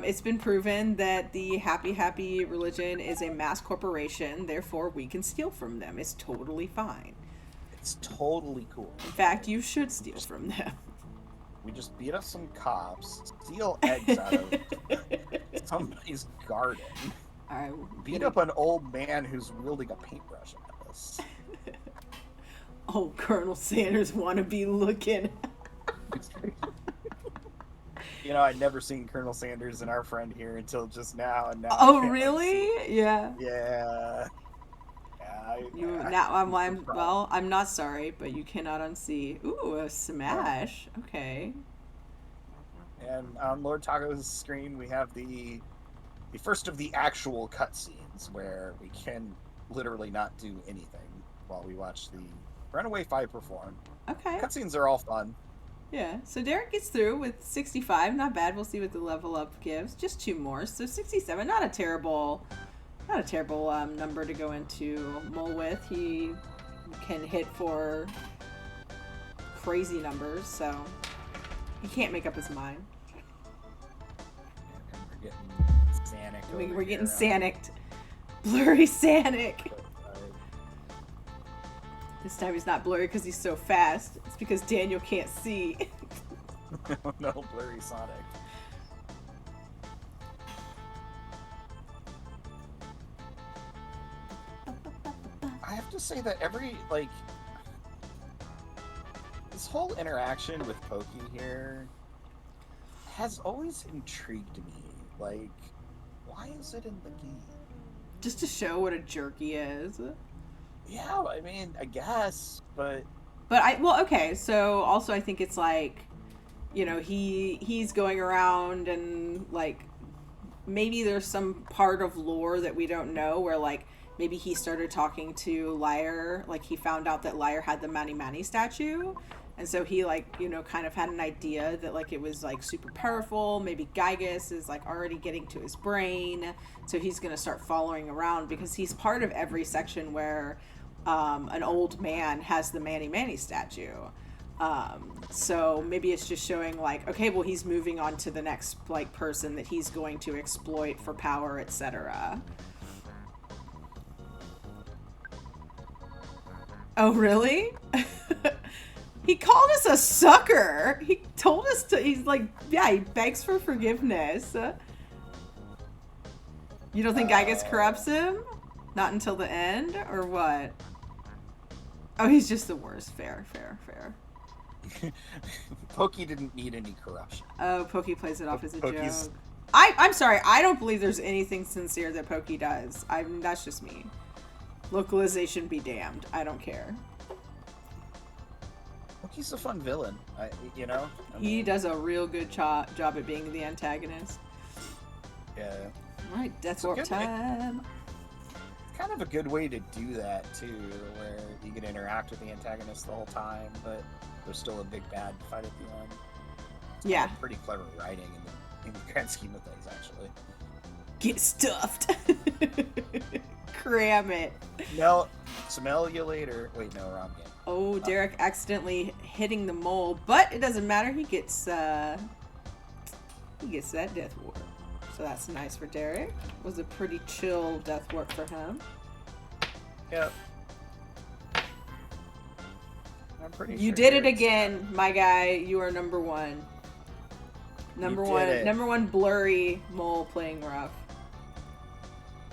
It's been proven that the Happy religion is a mass corporation, therefore we can steal from them. It's totally fine. It's totally cool. In fact, you should steal from them. We just beat up some cops, steal eggs out of somebody's garden, beat up an old man who's wielding a paintbrush at us. Oh, Colonel Sanders wanna be looking. You know, I'd never seen Colonel Sanders and our friend here until just now, and now. Oh, really? Yeah. Yeah. I'm not sorry, but you cannot unsee. Ooh, a smash. Okay. And on Lord Taco's screen, we have the first of the actual cutscenes where we can literally not do anything while we watch the Runaway 5 perform. Okay. Cutscenes are all fun. Yeah, so Derrick gets through with 65. Not bad. We'll see what the level up gives. Just 2 more, so 67. Not a terrible number to go into Mole with. He can hit for crazy numbers, so he can't make up his mind. We're getting Sanicked. Blurry Sanic. This time he's not blurry because he's so fast. It's because Daniel can't see. No, Blurry Sonic. I have to say that this whole interaction with Pokey here has always intrigued me. Like, why is it in the game? Just to show what a jerk he is. Yeah, I mean, I guess, but okay, so also I think it's like, you know, he's going around and like maybe there's some part of lore that we don't know where like maybe he started talking to Lyre, like he found out that Lyre had the Mani Mani statue, and so he like, you know, kind of had an idea that like it was like super powerful. Maybe Gygus is like already getting to his brain, so he's gonna start following around because he's part of every section where an old man has the Mani Mani statue. So maybe it's just showing like, okay, well he's moving on to the next like person that he's going to exploit for power, etc. Oh, really? He called us a sucker. He told us to, he's like, yeah, he begs for forgiveness. You don't think Gygus corrupts him? Not until the end, or what? Oh, he's just the worst. Fair. Pokey didn't need any corruption. Oh, Pokey plays it off as a Pokey's... joke. I'm sorry, I don't believe there's anything sincere that Pokey does. That's just me. Localization be damned. I don't care. Pokey's a fun villain, you know? He does a real good job at being the antagonist. Yeah. Alright, Death Warp time. It's kind of a good way to do that, too, where you can interact with the antagonist the whole time, but there's still a big bad fight at the end. It's yeah. Pretty clever writing in the grand scheme of things, actually. Get stuffed. Cram it. No, smell you later. Wait, no, wrong game. Oh, Derrick accidentally hitting the mole, but it doesn't matter. He gets that death warp. So that's nice for Derrick. It was a pretty chill death warp for him. Yep. I'm pretty you sure did it again, my guy. You are number one. Number one blurry mole playing rough.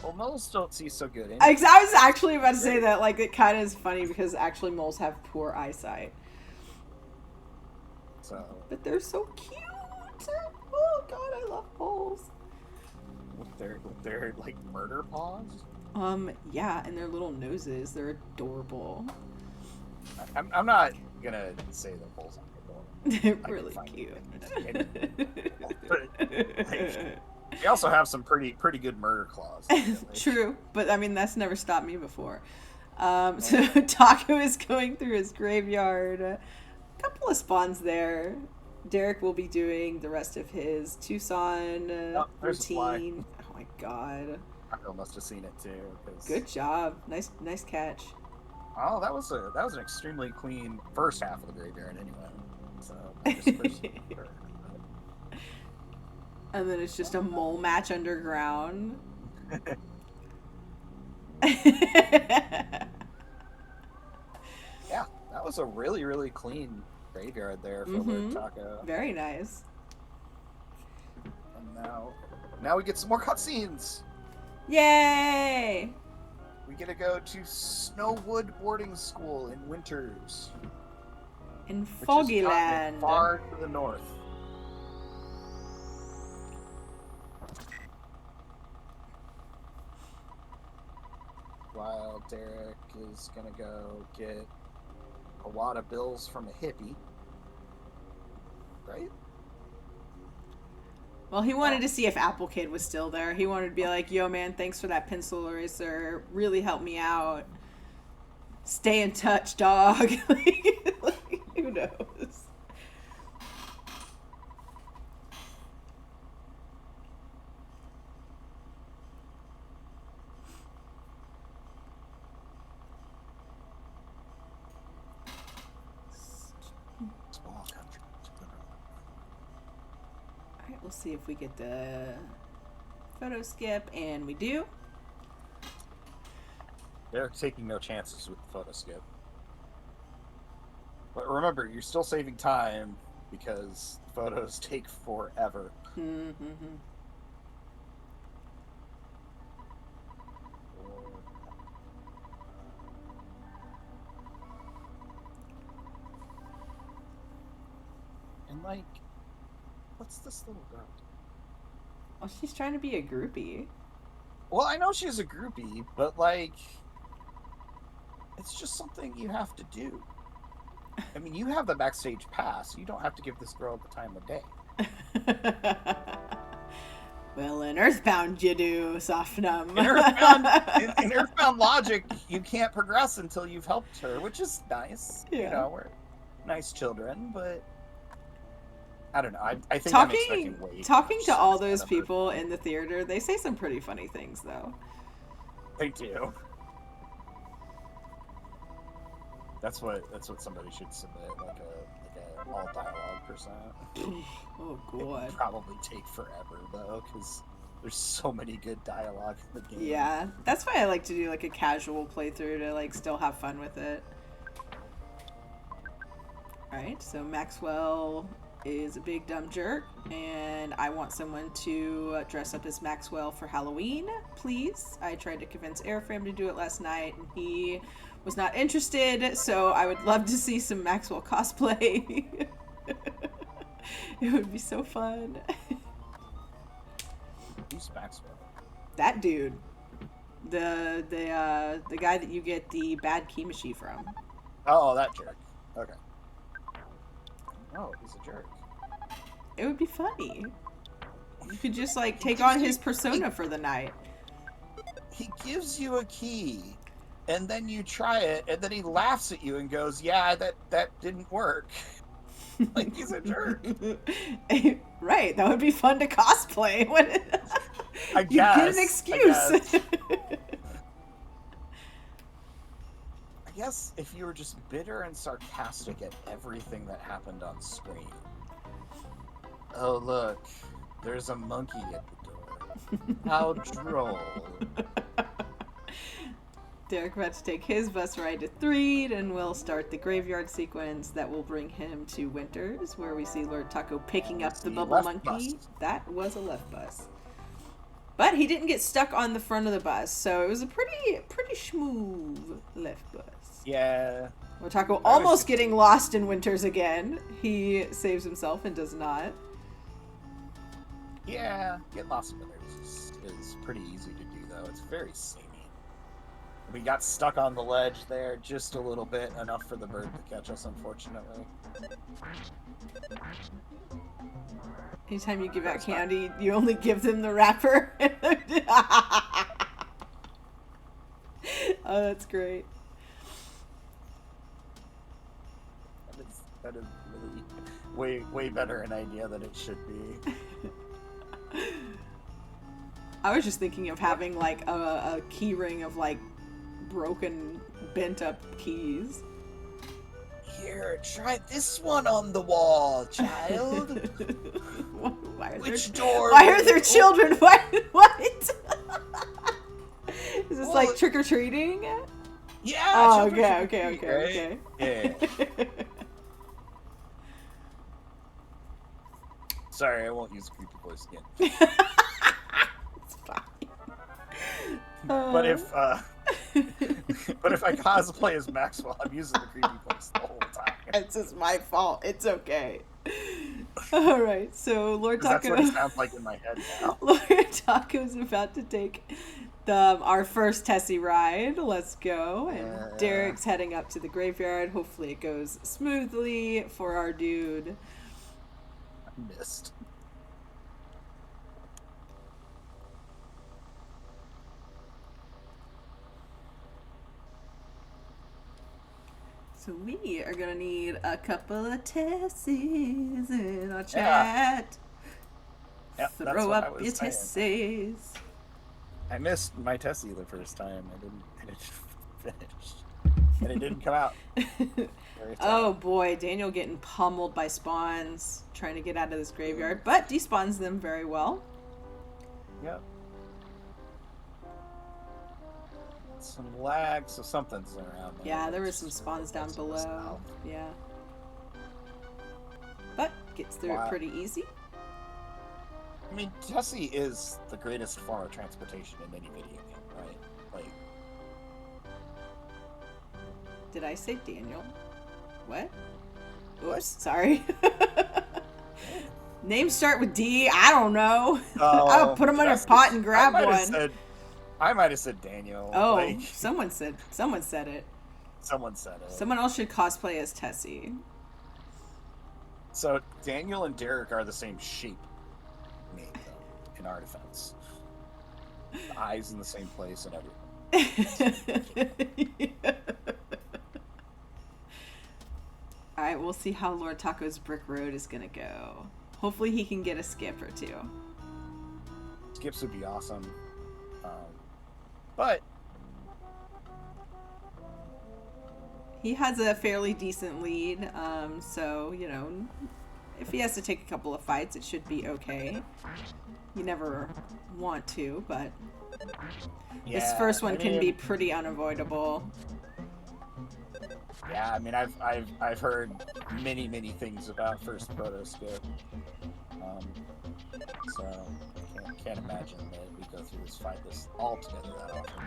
Well, moles don't see so good. I was actually about to say that. Like, it kind of is funny because actually moles have poor eyesight. So. But they're so cute. Oh god, I love moles. With their like murder paws. Yeah, and their little noses. They're adorable. I'm not gonna say that moles aren't adorable. They're really cute. They also have some pretty good murder claws. True, but I mean that's never stopped me before. So Taco is going through his graveyard. A couple of spawns there. Derrick will be doing the rest of his Tucson routine. Oh my god. Taco must have seen it too. Good job. Nice catch. Oh, that was an extremely clean first half of the graveyard anyway. biggest person ever. And then it's just a mole match underground. Yeah, that was a really, really clean graveyard there for Lord Taco. Very nice. And now we get some more cutscenes. Yay! We get to go to Snowwood Boarding School in Winters. In Foggyland. Far to the north. While Derrick is gonna go get a wad of bills from a hippie. Right? Well, he wanted to see if Apple Kid was still there. He wanted to be like, yo, man, thanks for that pencil eraser. Really helped me out. Stay in touch, dog. Who knows? Alright, we'll see if we get the photo skip, and we do. They're taking no chances with the photo skip. But remember, you're still saving time because photos take forever. Mm-hmm. And like, what's this little girl doing? Well, she's trying to be a groupie. Well, I know she's a groupie, but like, it's just something you have to do. I mean, you have the backstage pass. You don't have to give this girl the time of day. Well, in Earthbound you do, Sofnum. In Earthbound logic, you can't progress until you've helped her, which is nice. Yeah. You know, we're nice children, but I don't know. I think talking to all those people in the theater, they say some pretty funny things, though. They do. That's what somebody should submit, like a all dialogue percent. Oh god. It'd probably take forever though, because there's so many good dialogue in the game. Yeah, that's why I like to do like a casual playthrough to like still have fun with it. Alright, so Maxwell is a big dumb jerk, and I want someone to dress up as Maxwell for Halloween, please. I tried to convince Airframe to do it last night, and he was not interested, so I would love to see some Maxwell cosplay. It would be so fun. Who's Maxwell? That dude. The guy that you get the bad Kimashi from. Oh, that jerk. Okay. Oh, he's a jerk. It would be funny. You could just like take on his persona for the night. He gives you a key, and then you try it, and then he laughs at you and goes, "Yeah, that didn't work." Like, he's a jerk. Right, that would be fun to cosplay. I guess. You get an excuse. I guess if you were just bitter and sarcastic at everything that happened on screen. Oh, look, there's a monkey at the door. How droll. Derrick about to take his bus ride to Threed, and we'll start the graveyard sequence that will bring him to Winters, where we see Lord Taco picking up the bubble monkey. Bus. That was a left bus. But he didn't get stuck on the front of the bus, so it was a pretty smooth left bus. Yeah. Lord Taco almost getting lost in Winters again. He saves himself and does not. Yeah, get lost in Winters is pretty easy to do, though. It's very samey. We got stuck on the ledge there just a little bit, enough for the bird to catch us, unfortunately. Anytime you give out candy, you only give them the wrapper. Oh, that's great. That is really way better an idea than it should be. I was just thinking of having like a key ring of like broken, bent up keys. Here, try this one on the wall, child. Which door? Why are there children? What? Is this like trick or treating? Yeah. Oh, okay. Yeah. Sorry, I won't use a creepy voice again. It's fine. But if I cosplay as Maxwell, I'm using the creepy voice the whole time. It's just my fault. It's okay. All right, so Lord Taco. That's what it sounds like in my head now. Lord Taco's about to take our first Tessie ride. Let's go. And Derrick's heading up to the graveyard. Hopefully it goes smoothly for our dude. I missed. So we are gonna need a couple of Tessies in our chat. Yep, Throw up your Tessies. I missed my Tessie the first time. I didn't finish. And it didn't come out. Oh boy, Daniel getting pummeled by spawns trying to get out of this graveyard, but despawns them very well. Yep. Some lag, so something's around there. Yeah, there were some spawns down below. Yeah. But gets through it pretty easy. I mean, Tessie is the greatest form of transportation in any video game, right? Like. Did I say Daniel? What? Oops, sorry. Names start with D. I don't know. I'll put them on a pot and grab one. I might have said Daniel. Oh, like, someone said it. Someone said it. Someone else should cosplay as Tessie. So Daniel and Derrick are the same shape name, though, in our defense. The eyes in the same place and everything. Yeah. Alright, we'll see how Lord Taco's Brick Road is gonna go. Hopefully he can get a skip or two. Skips would be awesome. But he has a fairly decent lead, so, you know, if he has to take a couple of fights, it should be okay. You never want to, but this first one can be pretty unavoidable. Yeah, I mean, I've heard many things about first proto skip, so I can't imagine that we go through this fight all together that often,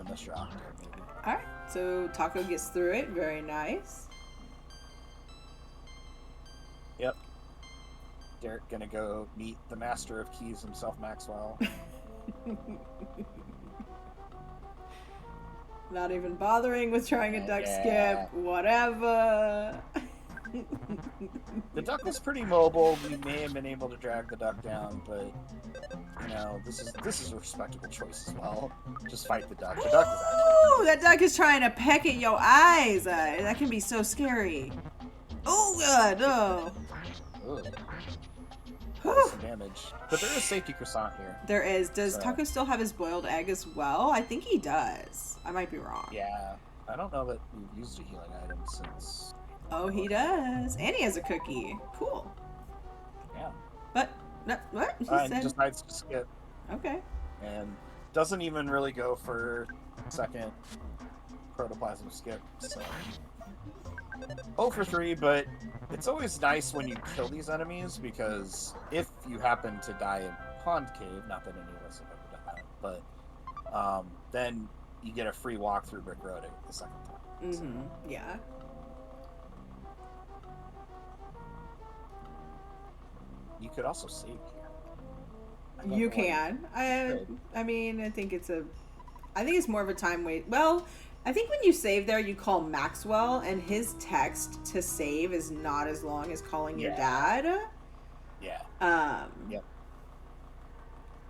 unless you're Octo, maybe. All right, so Taco gets through it. Very nice. Yep. Derrick gonna go meet the master of keys himself, Maxwell. Not even bothering with trying a duck skip. Whatever. The duck was pretty mobile. We may have been able to drag the duck down, but you know, this is a respectable choice as well. Just fight the duck. The duck is actually. That duck is trying to peck at your eyes. That can be so scary. Oh god, no. Some damage. But there is safety croissant here. There is. Does Taco still have his boiled egg as well? I think he does. I might be wrong. Yeah. I don't know that we've used a healing item since. Oh, he does. And he has a cookie. Cool. Yeah. But, no, what? He said... decides to skip. Okay. And doesn't even really go for second protoplasm skip, so... 0 for 3, but it's always nice when you kill these enemies, because if you happen to die in Pond Cave, not that any of us have ever done that, but then you get a free walk through Brick Road the second time. Mm-hmm. So. Yeah. You could also save here. You can. I mean, I think it's more of a time wait. Well, I think when you save there, you call Maxwell, and his text to save is not as long as calling your dad. Yeah. Yep.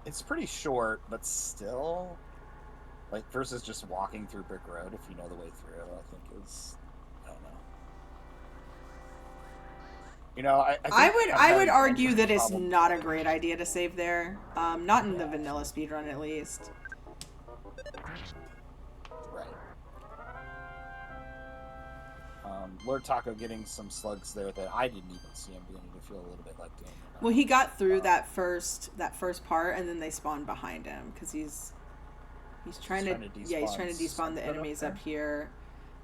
It's pretty short, but still, like, versus just walking through Brick Road, if you know the way through, I think is, I don't know. You know, I would argue that it's not a great idea to save there. Not in the vanilla speedrun, at least. Right. Lord Taco getting some slugs there that I didn't even see. I'm beginning to feel a little bit like Daniel. Well, he got through that first part, and then they spawned behind him because he's trying to despawn the enemies up here.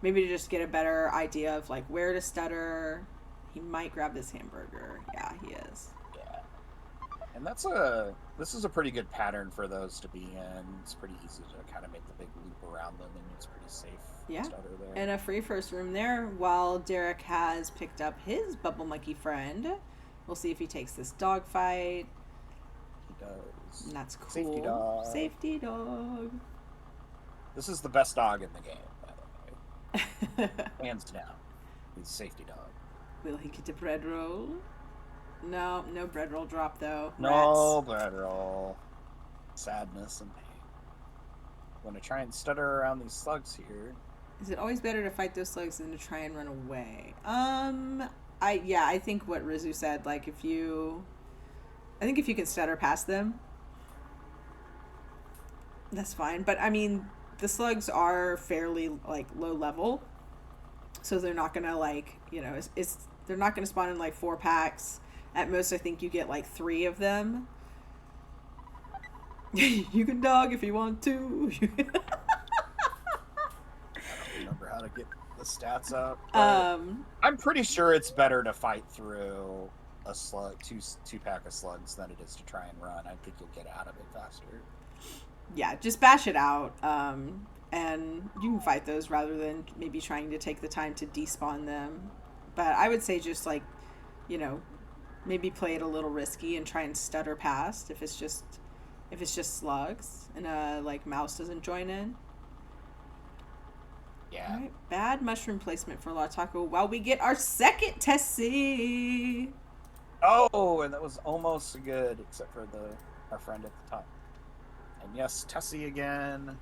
Maybe to just get a better idea of like where to stutter. He might grab this hamburger. Yeah, he is. Yeah. And this is a pretty good pattern for those to be in. It's pretty easy to kind of make the big loop around them, and it's pretty safe. Yeah. Stutter there. And a free first room there while Derrick has picked up his Bubble Monkey friend. We'll see if he takes this dog fight. He does. And that's cool. Safety dog. Safety dog. This is the best dog in the game, by the way. Hands down. He's safety dog. Will he get a bread roll? No bread roll drop though. No bread roll. Sadness and pain. I'm going to try and stutter around these slugs here. Is it always better to fight those slugs than to try and run away? I think what Rizu said, like if you can stutter past them, that's fine. But I mean, the slugs are fairly like low level, so they're not gonna like, you know, they're not gonna spawn in like 4 packs. At most, I think you get like 3 of them. You can dog if you want to. I don't remember how to get the stats up. I'm pretty sure it's better to fight through a slug, two pack of slugs, than it is to try and run. I think you'll get out of it faster. Yeah, just bash it out, and you can fight those rather than maybe trying to take the time to despawn them. But I would say just like, you know, maybe play it a little risky and try and stutter past if it's just slugs and like mouse doesn't join in. Yeah. All right, bad mushroom placement for Lord Taco while we get our second Tessie. Oh, and that was almost good, except for our friend at the top. And yes, Tessie again.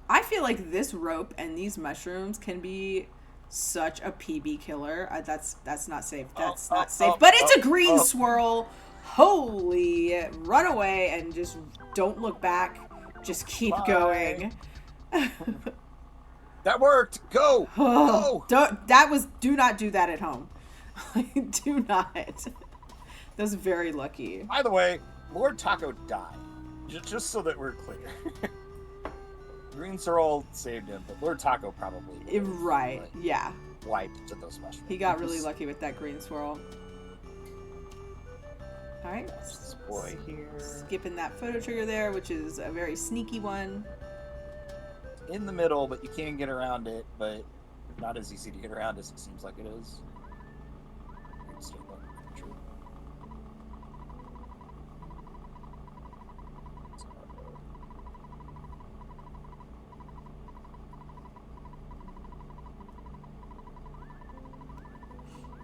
I feel like this rope and these mushrooms can be such a PB killer. That's not safe. That's not safe. But it's a green swirl. Holy, run away and just don't look back. Just keep going. That worked. Go. Go. Do not do that at home. Do not. That was very lucky. By the way, Lord Taco died. Just so that we're clear. Green Swirl saved him, but Lord Taco probably right. Yeah. Wiped to those mushrooms. He got really lucky with that green swirl. All right. This boy here. Skipping that photo trigger there, which is a very sneaky one. In the middle, but you can get around it, but not as easy to get around as it seems like it is.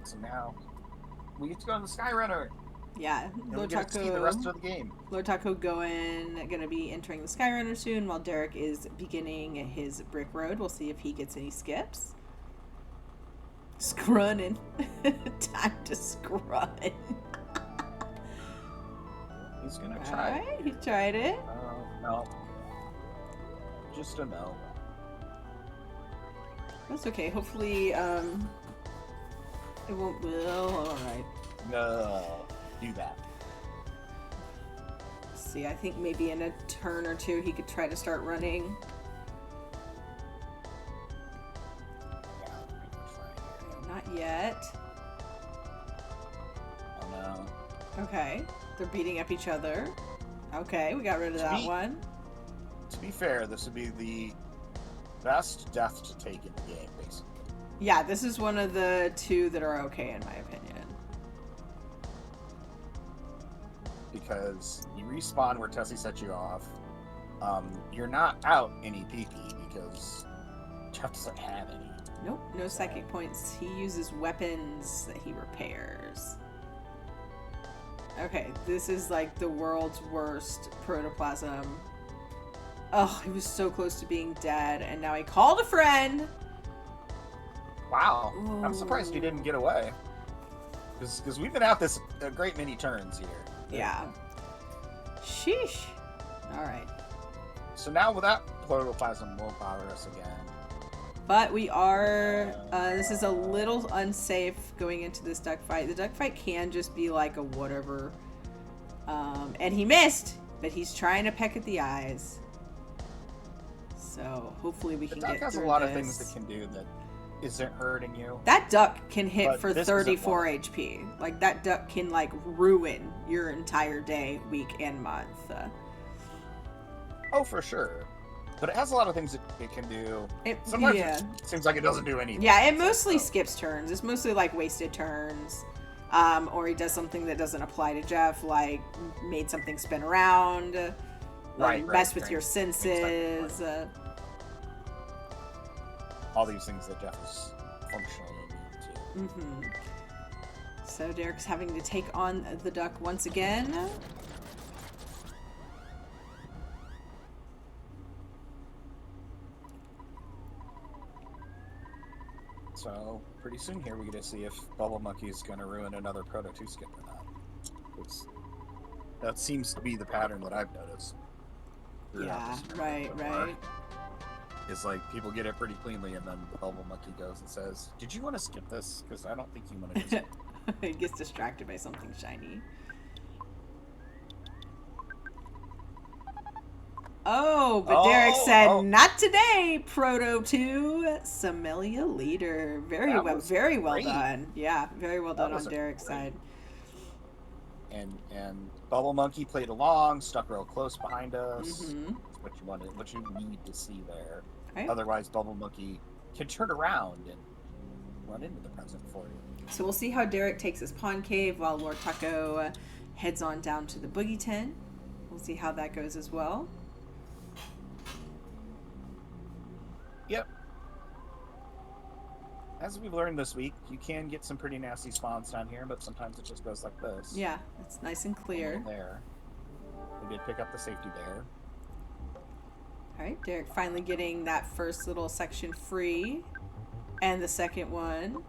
So now we get to go on the Skyrunner. Yeah, Lord Taco. The rest of the game. Lord Taco gonna be entering the Skyrunner soon, while Derrick is beginning his brick road. We'll see if he gets any skips. Scrunning. Time to scrun. He's gonna try. Alright, he tried it. No. Just a no. That's okay. Hopefully, it won't. Well, alright. No. Do that. See, I think maybe in a turn or two he could try to start running. Not yet. Oh no. Okay. They're beating up each other. Okay, we got rid of that one. To be fair, this would be the best death to take in the game, basically. Yeah, this is one of the 2 that are okay in my opinion. Because you respawn where Tessie set you off. You're not out any PP because Jeff doesn't have any. Nope, no psychic points. He uses weapons that he repairs. Okay, this is like the world's worst protoplasm. Oh, he was so close to being dead, and now he called a friend! Wow, Ooh. I'm surprised he didn't get away. Because we've been out this a great many turns here. Yeah. Sheesh. Alright. So now with that protoplasm will bother us again. But we are, this is a little unsafe going into this duck fight. The duck fight can just be like a whatever. And he missed, but he's trying to peck at the eyes. So hopefully we can get through this. The duck has a lot of things it can do that isn't hurting you. That duck can hit But for this 34 HP. Like, that duck can, like, ruin your entire day, week, and month. Oh, for sure. But it has a lot of things it can do. Sometimes it seems like it doesn't do anything. Yeah, it mostly skips turns. It's mostly, like, wasted turns. Or he does something that doesn't apply to Jeff, like made something spin around, mess with your senses. All these things that Jeff is functionally immune to. Mm-hmm. So Derrick's having to take on the duck once again. So, pretty soon here we get to see if Bubble Monkey's going to ruin another Proto 2 skip or not. That seems to be the pattern that I've noticed. Yeah, right. It's like people get it pretty cleanly, and then the Bubble Monkey goes and says, "Did you want to skip this? Because I don't think you want to do something." He gets distracted by something shiny. Oh, but Derrick said, "Not today, Proto 2, Sommelier leader." Very well done. Yeah, very well done on Derrick's side. And Bubble Monkey played along, stuck real close behind us. Mm-hmm. What you need to see there. Right. Otherwise, Bubble Monkey can turn around and run into the present for you. So we'll see how Derrick takes his pawn cave while Lord Taco heads on down to the Boogey Tent. We'll see how that goes as well. Yep. As we've learned this week, you can get some pretty nasty spawns down here, but sometimes it just goes like this. Yeah, it's nice and clear. There. We did pick up the safety there. Alright, Derrick finally getting that first little section free. And the second one.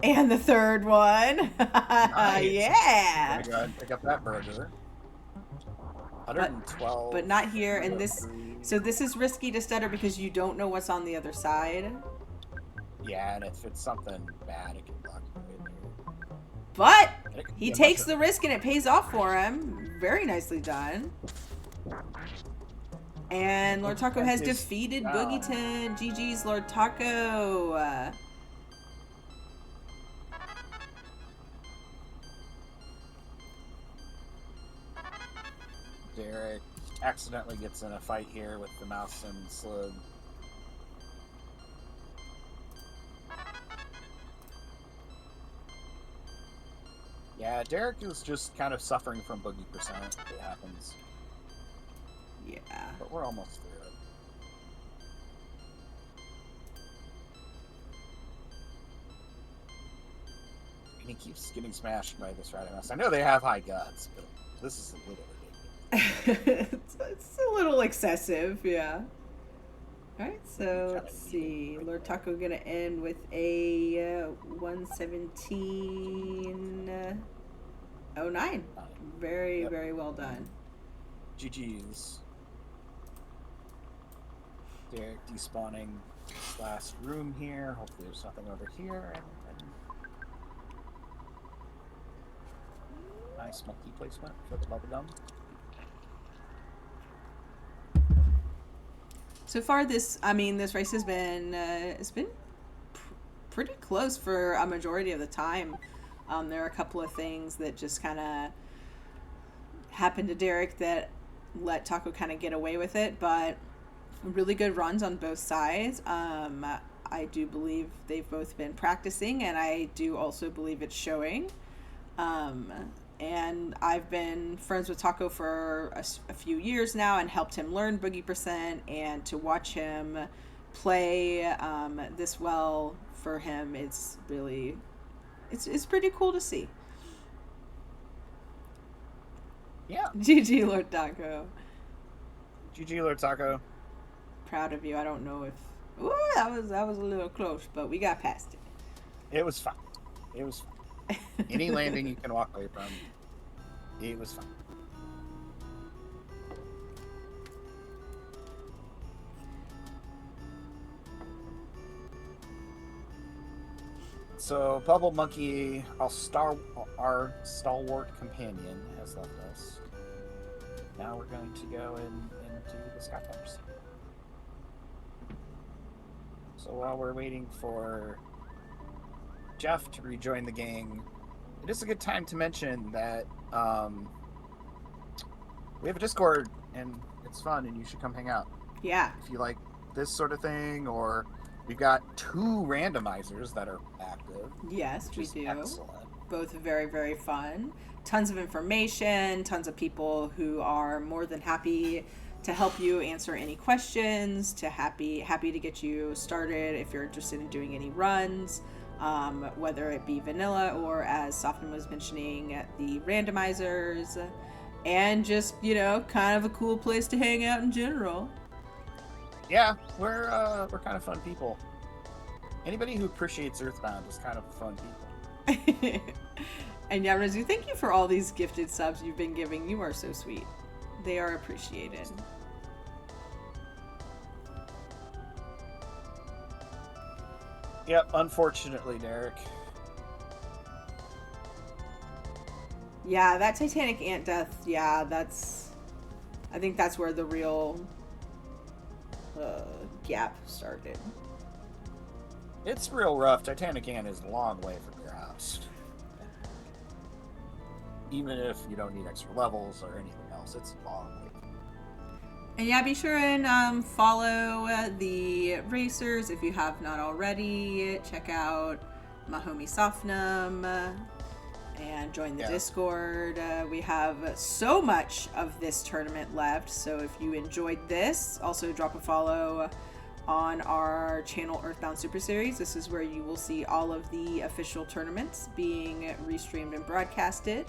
And the third one. Nice. Yeah! I'm gonna go ahead and pick up that burger. 112. But not here, and this... So this is risky to stutter because you don't know what's on the other side. Yeah, and if it's something bad, it can block you right there. But he takes the risk and it pays off for him. Very nicely done. And Lord Taco has defeated Boogeyton. GG's Lord Taco. Derrick accidentally gets in a fight here with the mouse and slug. Yeah, Derrick is just kind of suffering from boogie percent. It happens. Yeah. But we're almost through it. And he keeps getting smashed by this riding mouse. I know they have high guts, but this is a little ridiculous. It's a little excessive, yeah. Alright, so let's see. Lord Taco gonna end with a 117.09. Very well done. GG's. Derrick despawning this last room here. Hopefully there's nothing over here. And nice monkey placement for the bubblegum. So far, this race has been pretty close for a majority of the time. There are a couple of things that just kind of happened to Derrick that let Taco kind of get away with it, but really good runs on both sides. I do believe they've both been practicing, and I do also believe it's showing. And I've been friends with Taco for a few years now and helped him learn Boogie Percent, and to watch him play this well for him, it's really, it's pretty cool to see. Yeah. GG Lord Taco. GG Lord Taco. Proud of you. I don't know if that was a little close, but we got past it. It was fine. It was fine. Any landing you can walk away from, it was fine. So Bubble Monkey, our stalwart companion, has left us. Now we're going to go into the Skyfires. So while we're waiting for Jeff to rejoin the gang, it is a good time to mention that we have a Discord, and it's fun, and you should come hang out. Yeah. If you like this sort of thing, or we've got 2 randomizers that are active. Yes, we do. Excellent. Both very, very fun. Tons of information, tons of people who are more than happy to help you answer any questions, to happy to get you started if you're interested in doing any runs, whether it be vanilla or, as Soften was mentioning, the randomizers, and just, kind of a cool place to hang out in general. Yeah, we're kind of fun people. Anybody who appreciates Earthbound is kind of fun people. And yeah, Rizu, thank you for all these gifted subs you've been giving. You are so sweet. They are appreciated. Yep, unfortunately, Derek. Yeah, that Titanic ant death, I think that's where the real gap started. It's real rough. Titanic ant is a long way from your house. Even if you don't need extra levels or anything else, it's a long way. And yeah, be sure and follow the racers if you have not already. Check out my homie Sofnum and join the Discord. We have so much of this tournament left, so if you enjoyed this, also drop a follow on our channel Earthbound Super Series. This is where you will see all of the official tournaments being restreamed and broadcasted.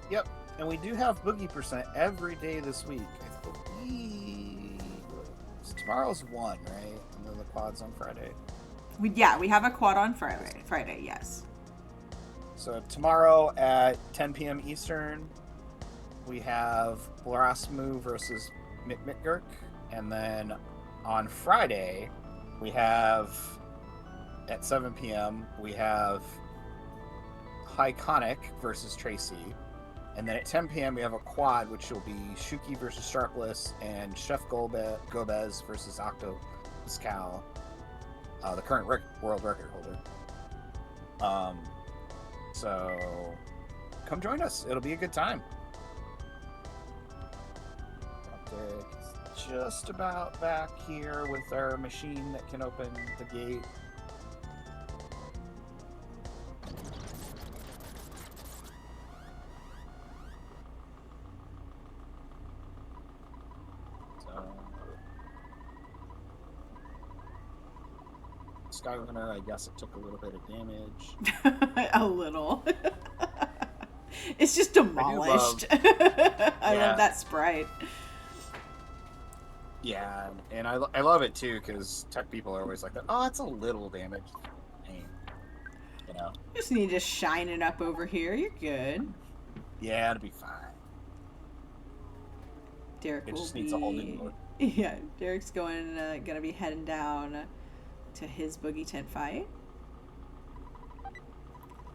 Yep, and we do have Boogey percent every day this week. I believe tomorrow's 1, right? And then the quad's on Friday. We have a quad on Friday, yes. So tomorrow at 10 p.m. Eastern, we have Blarasmu versus Mitmitgurk. And then on Friday, we have, at 7 p.m., we have Hyconic versus Tracy. And then at 10 p.m., we have a quad, which will be Shuki versus Sharpless and Chef Gobez versus Octo Pascal, the current world record holder. So come join us. It'll be a good time. It's just about back here with our machine that can open the gate. Skyliner, I guess it took a little bit of damage. A little. It's just demolished. I love that sprite. Yeah, and I love it too, because tech people are always like that. Oh, it's a little damage. Dang. You know? You just need to shine it up over here. You're good. Yeah, it'll be fine. Derek it just needs a whole new look. Yeah, Derek's gonna be heading down to his boogie tent fight.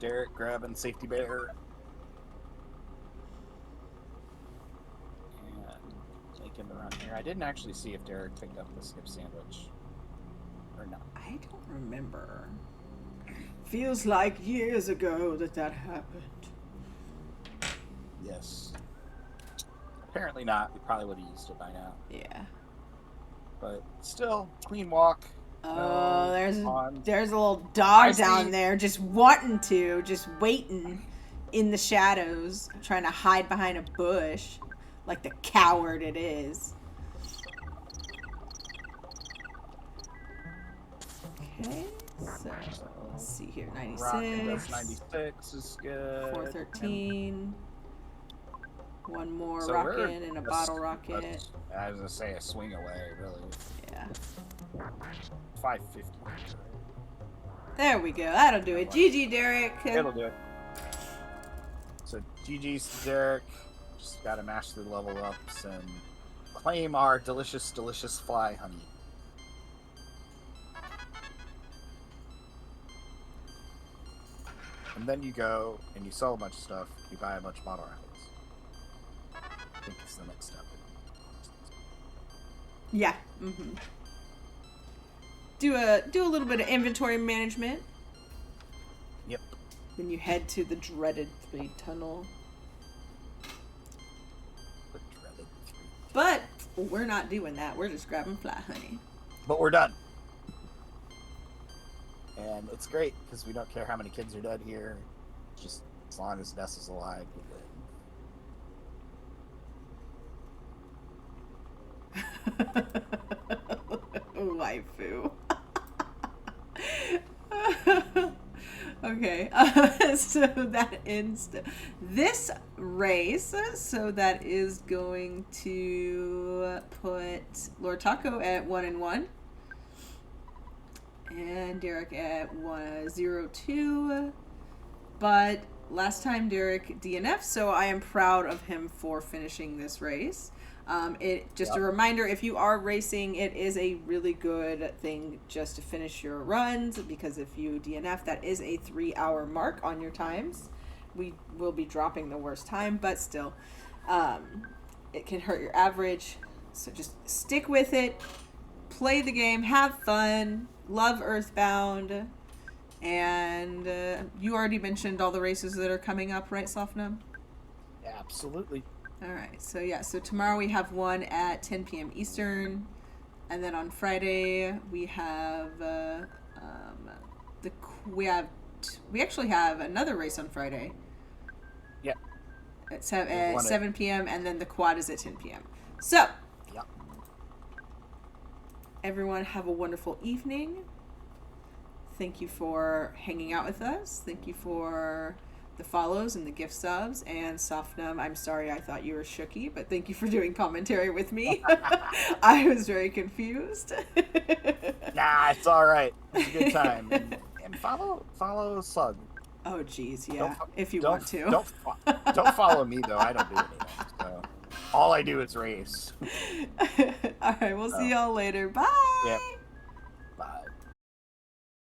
Derek grabbing safety bear. And making the run here. I didn't actually see if Derek picked up the skip sandwich or not. I don't remember. Feels like years ago that happened. Yes. Apparently not. We probably would have used it by now. Yeah. But still, clean walk. Oh, there's a little dog down there just waiting in the shadows, trying to hide behind a bush like the coward it is. Okay, so let's see here. 96. 96 is good. 413. One more so rocket and a bottle rocket. I was gonna say a swing away, really. Yeah. 550. There we go. That'll do it. GG, Derek. It'll do it. So GG's to Derek. Just gotta mash the level ups and claim our delicious, delicious fly honey. And then you go and you sell a bunch of stuff. You buy a bunch of model rabbits. I think it's the next step. Yeah. Mm-hmm. Do a little bit of inventory management. Yep. Then you head to the dreaded 3 tunnel. The dreaded 3. But we're not doing that. We're just grabbing fly honey. But we're done. And it's great because we don't care how many kids are dead here. Just as long as Ness is alive, we live. Waifu. Okay, so that ends this race. So that is going to put Lord Taco at 1-1. And Derrick at 1-0-2. But last time Derrick DNF, so I am proud of him for finishing this race. A reminder, if you are racing, it is a really good thing just to finish your runs, because if you DNF, that is a 3-hour mark on your times. We will be dropping the worst time, but still, it can hurt your average. So just stick with it, play the game, have fun, love Earthbound, and you already mentioned all the races that are coming up, right, Sofnum? Absolutely. All right, so tomorrow we have one at 10 p.m. Eastern, and then on Friday we have we actually have another race on Friday. Yeah. At 7 p.m. and then the quad is at 10 p.m. So. Yeah. Everyone have a wonderful evening. Thank you for hanging out with us. Thank you for the follows and the gift subs. And Sofnum, I'm sorry I thought you were Shooky, but thank you for doing commentary with me. I was very confused. Nah, it's all right. It's a good time. And follow Slug. Oh, geez, yeah. If you want to. Don't follow me, though. I don't do anything. So all I do is race. All right, we'll see y'all later. Bye. Yep.